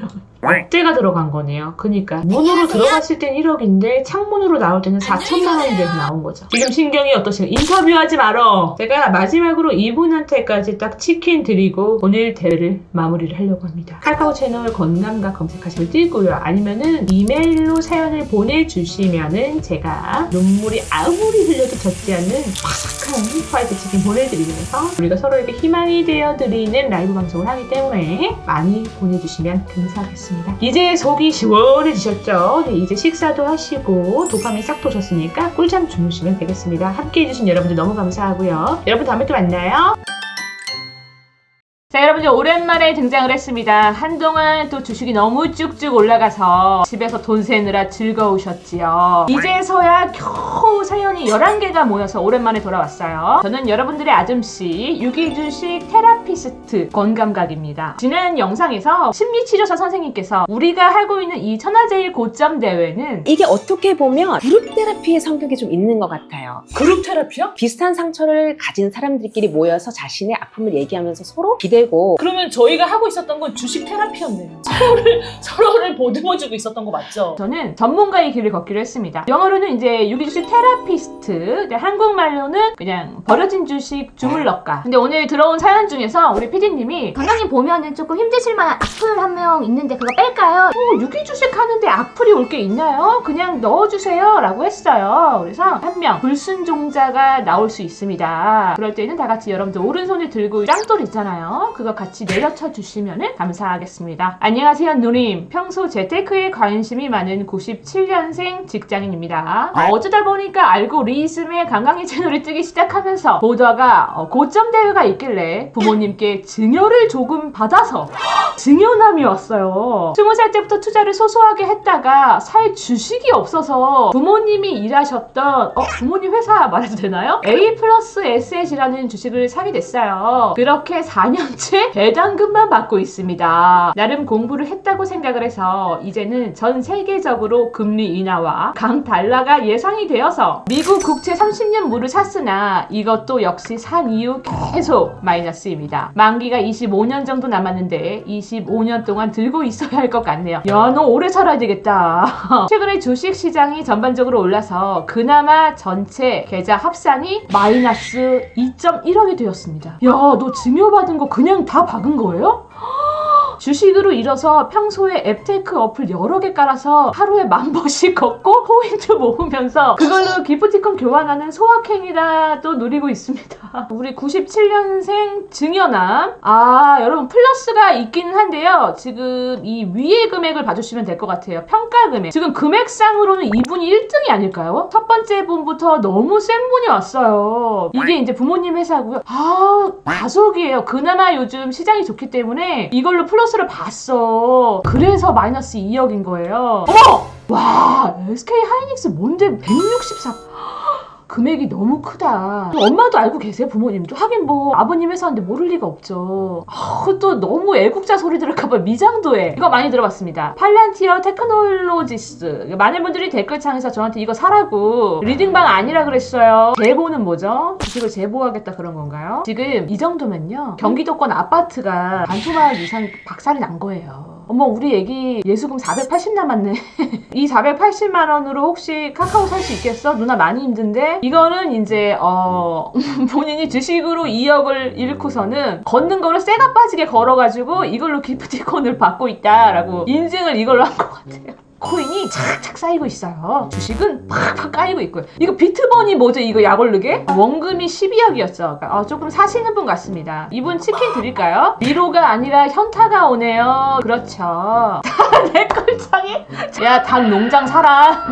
째가 들어간 거네요. 그니까 문으로 들어갔을 땐 1억인데 창문으로 나올 때는 4천만 원이 돼서 나온 거죠. 지금 신경이 어떠신가요? 인터뷰하지 말어. 제가 마지막으로 이분한테까지 딱 치킨 드리고 오늘 대회를 마무리를 하려고 합니다. 카카오 채널 건강과 검색하시면 뜨고요. 아니면은 이메일로 사연을 보내주시면은 제가 눈물이 아무리 흘려도 젖지 않는 바삭한 화이트 치킨 보내드리면서 우리가 서로에게 희망이 되어드리는 라이브 방송을 하기 때문에 많이 보내주시면 감사하겠습니다. 이제 속이 시원해지셨죠? 네, 이제 식사도 하시고 도파민 싹 도셨으니까 꿀잠 주무시면 되겠습니다. 함께해주신 여러분들 너무 감사하고요. 여러분 다음에 또 만나요. 자, 여러분들 오랜만에 등장을 했습니다. 한동안 또 주식이 너무 쭉쭉 올라가서 집에서 돈 세느라 즐거우셨지요. 이제서야 겨우 사연이 11개가 모여서 오랜만에 돌아왔어요. 저는 여러분들의 아줌씨 유기주식 테라피스트 건감각입니다. 지난 영상에서 심리치료사 선생님께서 우리가 하고 있는 이 천하제일 고점 대회는 이게 어떻게 보면 그룹 테라피의 성격이 좀 있는 것 같아요. 그룹 테라피요? 비슷한 상처를 가진 사람들끼리 모여서 자신의 아픔을 얘기하면서 서로 기대고 그러면 저희가 하고 있었던 건 주식 테라피였네요. 서로를 보듬어주고 있었던 거 맞죠? 저는 전문가의 길을 걷기로 했습니다. 영어로는 이제 유기주식 테라피스트, 한국말로는 그냥 버려진 주식 주물럭가. 근데 오늘 들어온 사연 중에서 우리 PD님이 건강님 보면은 조금 힘드실 만한 악플 한 명 있는데 그거 뺄까요? 유기주식 하는데 악플이 올 게 있나요? 그냥 넣어주세요 라고 했어요. 그래서 한 명 불순종자가 나올 수 있습니다. 그럴 때는 다 같이 여러분들 오른손에 들고 짱돌 있잖아요. 그거 같이 내려쳐 주시면 감사하겠습니다. 안녕하세요 누님. 평소 재테크에 관심이 많은 97년생 직장인입니다. 어쩌다 보니까 알고리즘에 강강이 채널이 뜨기 시작하면서 보다가 고점 대회가 있길래 부모님께 증여를 조금 받아서 증여남이 왔어요. 20살 때부터 투자를 소소하게 했다가 살 주식이 없어서 부모님이 일하셨던 부모님 회사 말해도 되나요? A 플러스 에셋이라는 주식을 사게 됐어요. 그렇게 4년째 배당금만 받고 있습니다. 나름 공부를 했다고 생각을 해서 이제는 전 세계적으로 금리 인하와 강달러가 예상이 되어서 미국 국채 30년 물을 샀으나 이것도 역시 산 이후 계속 마이너스입니다. 만기가 25년 정도 남았는데 25년 동안 들고 있어야 할 것 같네요. 야, 너 오래 살아야 되겠다. 최근에 주식 시장이 전반적으로 올라서 그나마 전체 계좌 합산이 마이너스 2.1억이 되었습니다. 야, 너 증여받은 거 그냥 다 박은 거예요? 주식으로 일어서 평소에 앱테크 어플 여러 개 깔아서 하루에 10,000번씩 걷고 포인트 모으면서 그걸로 기프티콘 교환하는 소확행이라도 누리고 있습니다. 우리 97년생 증여남. 여러분 플러스가 있긴 한데요. 지금 이 위의 금액을 봐주시면 될 것 같아요. 평가 금액. 지금 금액상으로는 이분이 1등이 아닐까요? 첫 번째 분부터 너무 센 분이 왔어요. 이게 이제 부모님 회사고요. 가속이에요. 그나마 요즘 시장이 좋기 때문에 이걸로 플러스를 봤어. 그래서 마이너스 2억인 거예요. 어머! 와, SK 하이닉스 뭔데 164... 금액이 너무 크다. 엄마도 알고 계세요? 부모님도? 하긴 뭐 아버님 회사인데 모를 리가 없죠. 또 너무 애국자 소리 들을까봐 미장도 해. 이거 많이 들어봤습니다. 팔란티어 테크놀로지스. 많은 분들이 댓글창에서 저한테 이거 사라고 리딩방 아니라 그랬어요. 제보는 뭐죠? 주식을 제보하겠다 그런 건가요? 지금 이 정도면요 경기도권 아파트가 반토막 이상 박살이 난 거예요. 어머, 우리 애기 예수금 480 남았네. 이 480만 원으로 혹시 카카오 살 수 있겠어? 누나 많이 힘든데? 이거는 이제 본인이 주식으로 2억을 잃고서는 걷는 거를 쇠가 빠지게 걸어가지고 이걸로 기프티콘을 받고 있다라고 인증을 이걸로 한 것 같아요. 코인이 착착 쌓이고 있어요. 주식은 팍팍 까이고 있고요. 이거 비트버니 뭐죠? 이거 약 오르게? 원금이 12억이었죠. 그러니까 조금 사시는 분 같습니다. 이분 치킨 드릴까요? 미로가 아니라 현타가 오네요. 그렇죠. 내 꿀창에? 야, 닭 농장 사라.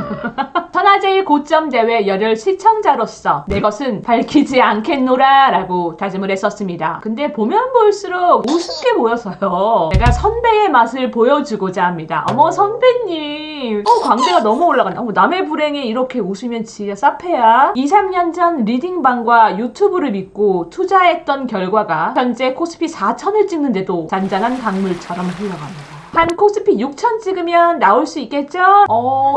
천하제일 고점 대회 열혈 시청자로서 내 것은 밝히지 않겠노라 라고 다짐을 했었습니다. 근데 보면 볼수록 우습게 보여서요. 내가 선배의 맛을 보여주고자 합니다. 어머 선배님, 광대가 너무 올라간다. 남의 불행에 이렇게 웃으면 진짜 사페야. 2, 3년 전 리딩방과 유튜브를 믿고 투자했던 결과가 현재 코스피 4천을 찍는데도 잔잔한 강물처럼 흘러갑니다. 한 코스피 6천 찍으면 나올 수 있겠죠?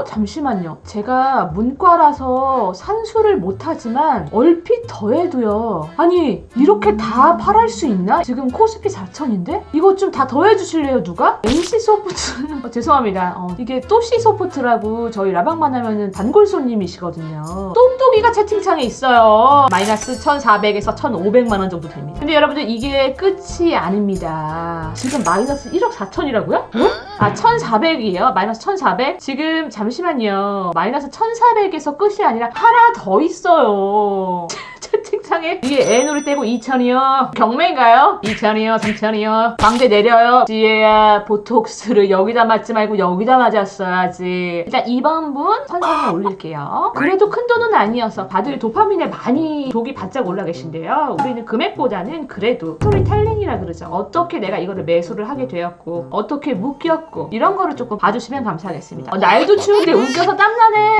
잠시만요. 제가 문과라서 산수를 못하지만 얼핏 더해도요. 아니 이렇게 다 팔할 수 있나? 지금 코스피 4천인데? 이거 좀 다 더해주실래요 누가? NC소프트 죄송합니다. 이게 또시소프트라고 저희 라방만 하면은 단골 손님이시거든요. 똑똑이가 채팅창에 있어요. 마이너스 1,400에서 1,500만 원 정도 됩니다. 근데 여러분들 이게 끝이 아닙니다. 지금 마이너스 1억 4천이라고요? 1,400이에요. 마이너스 1,400? 지금 잠시만요. 마이너스 1,400에서 끝이 아니라 하나 더 있어요. 채팅창에 위에 N으로 떼고 2,000이요. 경매인가요? 2,000이요. 3,000이요. 광대 내려요. 지혜야 보톡스를 여기다 맞지 말고 여기다 맞았어야지. 일단 2번 분 천천히 올릴게요. 그래도 큰 돈은 아니어서 다들 도파민에 많이 독이 바짝 올라 계신데요. 우리는 금액보다는 그래도 스토리텔링이라 그러죠. 어떻게 내가 이거를 매수를 하게 되었고 어떻게 묶였고 이런 거를 조금 봐주시면 감사하겠습니다. 날도 추운데 웃겨서 땀나네.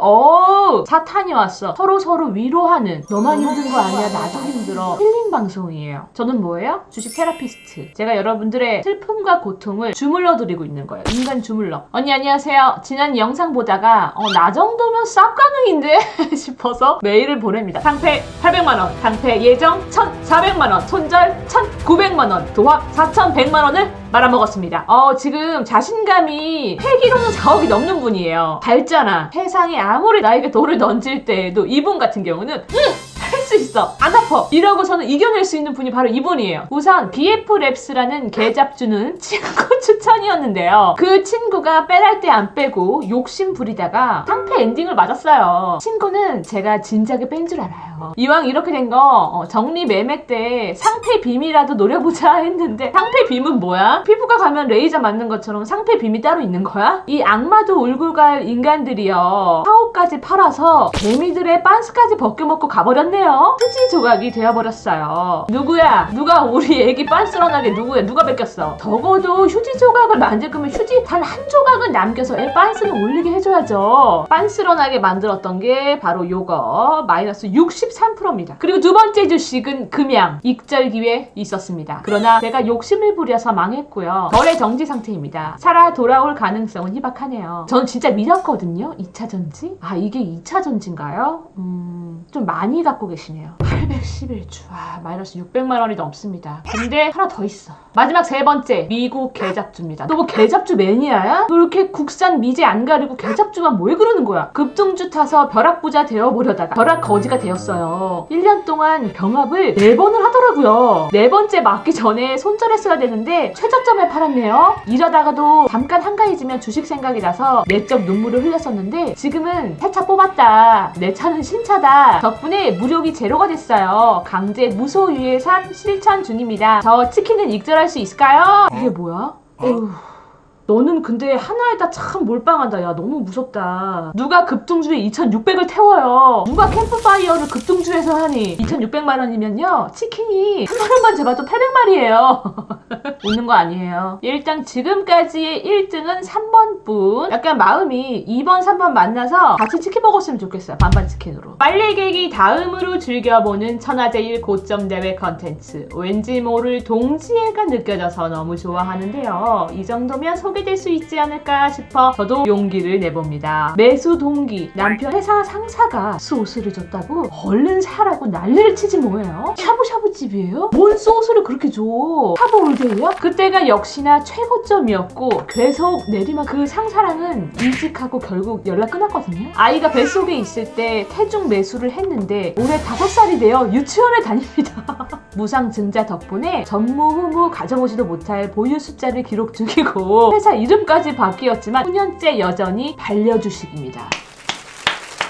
사탄이 왔어. 서로 위로하는 너만 힘든 거 아니야 나도 힘들어 힐링 방송이에요. 저는 뭐예요? 주식 테라피스트. 제가 여러분들의 슬픔과 고통을 주물러 드리고 있는 거예요. 인간 주물러. 언니 안녕하세요. 지난 영상 보다가 나 정도면 쌉 가능인데 싶어서 메일을 보냅니다. 상패 800만원, 상패 예정 1,400만원, 손절 1,900만원, 도합 4,100만원을 말아먹었습니다. 지금 자신감이 회기로는 4억이 넘는 분이에요. 밝잖아. 세상에 아무리 나에게 돌을 던질 때에도 이분 같은 경우는 할 수 있어. 안 아파. 이러고서는 이겨낼 수 있는 분이 바로 이분이에요. 우선 BF랩스라는 개잡주는 친구 추천이었는데요. 그 친구가 빼랄 때 안 빼고 욕심 부리다가 상패 엔딩을 맞았어요. 친구는 제가 진작에 뺀 줄 알아요. 이왕 이렇게 된 거 정리 매매 때 상패 빔이라도 노려보자 했는데 상패 빔은 뭐야? 피부과 가면 레이저 맞는 것처럼 상패 빔이 따로 있는 거야? 이 악마도 울고 갈 인간들이요. 사옥까지 팔아서 개미들의 빤스까지 벗겨먹고 가버렸네요. 휴지 조각이 되어버렸어요. 누구야? 누가 우리 애기 빤스런하게 누구야? 누가 뺏겼어? 적어도 휴지 조각을 만들 거면 휴지 단 한 조각은 남겨서 애 빤스는 올리게 해줘야죠. 빤스런하게 만들었던 게 바로 요거 마이너스 63%입니다. 그리고 두 번째 주식은 금양 익절 기회 있었습니다. 그러나 제가 욕심을 부려서 망했고요. 거래 정지 상태입니다. 살아 돌아올 가능성은 희박하네요. 전 진짜 믿었거든요. 2차 전지? 이게 2차 전지인가요? 좀 많이 갖고 계시네요. 811주. 마이너스 600만 원이 넘습니다. 근데 하나 더 있어. 마지막 세 번째. 미국 개잡주입니다. 너 뭐 개잡주 매니아야? 너 이렇게 국산 미제 안 가리고 개잡주만 뭐 왜 그러는 거야? 급등주 타서 벼락부자 되어보려다가 벼락 거지가 되었어요. 1년 동안 병합을 4번을 하더라고요. 4번째 맞기 전에 손절했어야 되는데 최저점에 팔았네요. 이러다가도 잠깐 한가해지면 주식 생각이 나서 내적 눈물을 흘렸었는데 지금은 새 차 뽑았다. 내 차는 신차다. 덕분에 무력이 제로가 됐어요. 강제 무소유의 삶 실천 중입니다. 저 치킨은 익절할 수 있을까요? 이게 뭐야? 너는 근데 하나에다 참 몰빵한다. 야 너무 무섭다. 누가 급등주에 2,600을 태워요. 누가 캠프파이어를 급등주에서 하니 2,600만 원이면요 치킨이 한 마리만 잡아도 800마리예요. 웃는 거 아니에요. 일단 지금까지의 1등은 3번 분. 약간 마음이 2번 3번 만나서 같이 치킨 먹었으면 좋겠어요. 반반 치킨으로. 빨래개기 다음으로 즐겨보는 천하제일 고점 대회 컨텐츠. 왠지 모를 동지애가 느껴져서 너무 좋아하는데요. 이 정도면 소개될 수 있지 않을까 싶어 저도 용기를 내봅니다. 매수 동기 남편 회사 상사가 소스를 줬다고 얼른 사라고 난리를 치지 뭐예요? 샤브샤브 집이에요? 뭔 소스를 그렇게 줘? 샤브올데이야? 그때가 역시나 최고점이었고 계속 내리막 그 상사랑은 이직하고 결국 연락 끊었거든요. 아이가 뱃속에 있을 때 태중 매수를 했는데 올해 5살이 되어 유치원에 다닙니다. 무상증자 덕분에 전무후무 가져보지도 못할 보유 숫자를 기록 중이고 회사 이름까지 바뀌었지만 9년째 여전히 반려주식입니다.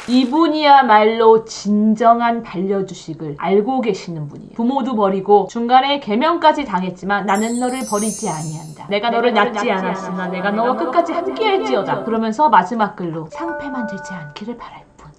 이분이야말로 진정한 반려주식을 알고 계시는 분이에요. 부모도 버리고 중간에 개명까지 당했지만 나는 너를 버리지 아니한다. 내가 너를 낳지 않았으나 내가 너와 끝까지 함께할지어다. 그러면서 마지막 글로 상패만 들지 않기를 바랄 뿐.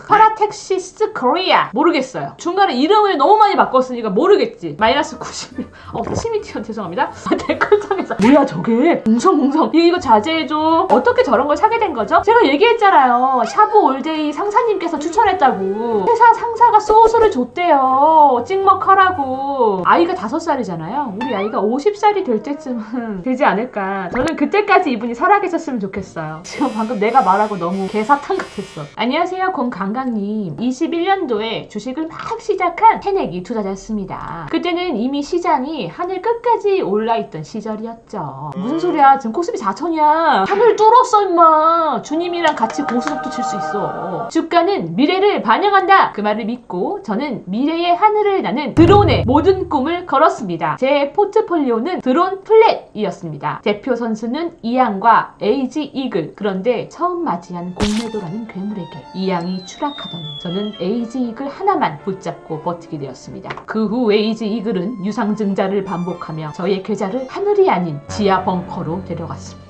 파라텍시스 코리아 모르겠어요. 중간에 이름을 너무 많이 바꿨으니까 모르겠지. 마이너스 91. 침이 튀어 죄송합니다. 댓글창에서 뭐야 저게 웅성웅성 이거 자제해줘. 어떻게 저런 걸 사게 된 거죠? 제가 얘기했잖아요. 샤브 올데이 상사님께서 추천했다고. 회사 상사가 소스를 줬대요. 찍먹하라고. 아이가 5살이잖아요. 우리 아이가 50살이 될 때쯤은 되지 않을까. 저는 그때까지 이분이 살아계셨으면 좋겠어요. 지금 방금 내가 말하고 너무 개사탕 같았어. 안녕하세요 권강강님. 21년도에 주식을 막 시작한 새내기 투자자였습니다. 그때는 이미 시장이 하늘 끝까지 올라있던 시절이었죠. 무슨 소리야 지금 코스피 4천이야. 하늘 뚫었어 임마. 주님이랑 같이 고스톱도 칠 수 있어. 주가는 미래를 반영한다. 그 말을 믿고 저는 미래의 하늘을 나는 드론의 모든 꿈을 걸었습니다. 제 포트폴리오는 드론 플랫이었습니다. 대표 선수는 이양과 에이지 이글. 그런데 처음 맞이한 공매도라는 괴물에게 이양이 추락하더니 저는 에이지 이글 하나만 붙잡고 버티게 되었습니다. 그 후 에이지 이글은 유상증자를 반복하며 저의 계좌를 하늘이 아닌 지하 벙커로 데려갔습니다.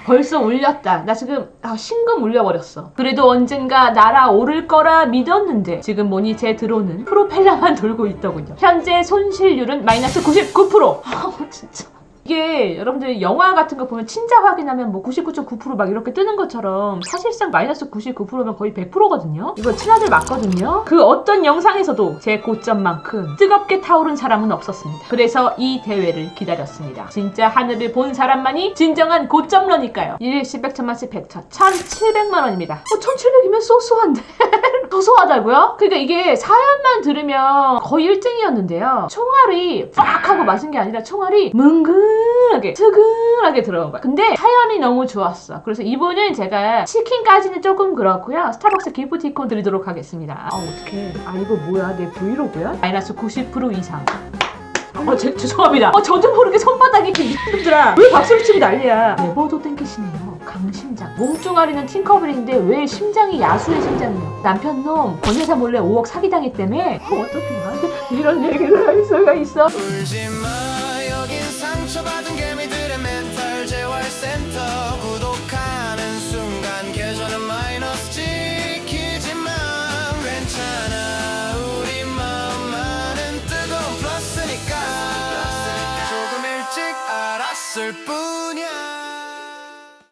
벌써 울렸다. 나 지금 신금 울려버렸어. 그래도 언젠가 날아오를 거라 믿었는데 지금 보니 제 드론은 프로펠러만 돌고 있더군요. 현재 손실률은 마이너스 99%. 진짜. 이게 여러분들 영화 같은 거 보면 친자 확인하면 뭐 99.9% 막 이렇게 뜨는 것처럼 사실상 마이너스 99%면 거의 100%거든요. 이거 친아들 맞거든요. 그 어떤 영상에서도 제 고점만큼 뜨겁게 타오른 사람은 없었습니다. 그래서 이 대회를 기다렸습니다. 진짜 하늘을 본 사람만이 진정한 고점러니까요. 1, 10, 100, 1000만씩 100천 1700만 원입니다. 1700이면 소소한데 소소하다고요? 그러니까 이게 사연만 들으면 거의 1등이었는데요. 총알이 팍 하고 맞은 게 아니라 총알이 뭉근하게 스근하게 들어간 거야. 근데 사연이 너무 좋았어. 그래서 이분은 제가 치킨까지는 조금 그렇고요. 스타벅스 기프티콘 드리도록 하겠습니다. 어떡해. 이거 뭐야? 내 브이로그야? 마이너스 90% 이상. 죄송합니다. 저도 모르게 손바닥이 이분들아 왜 박수를 치고 난리야. 레버도 땡기시네요. 강심장. 몸뚱아리는 팅커벨인데 왜 심장이 야수의 심장이에요? 남편놈 권여사 몰래 5억 사기당했다며? 어떻게 나한테 이런 얘기를 할 수가 있어? 울지마 여긴 상처받은 개미들의 멘탈 재활센터 구독하는 순간 계좌는 마이너스 지키지만 괜찮아 우리 마음만은 뜨거운 플러스니까 조금 일찍 알았을 뿐이야.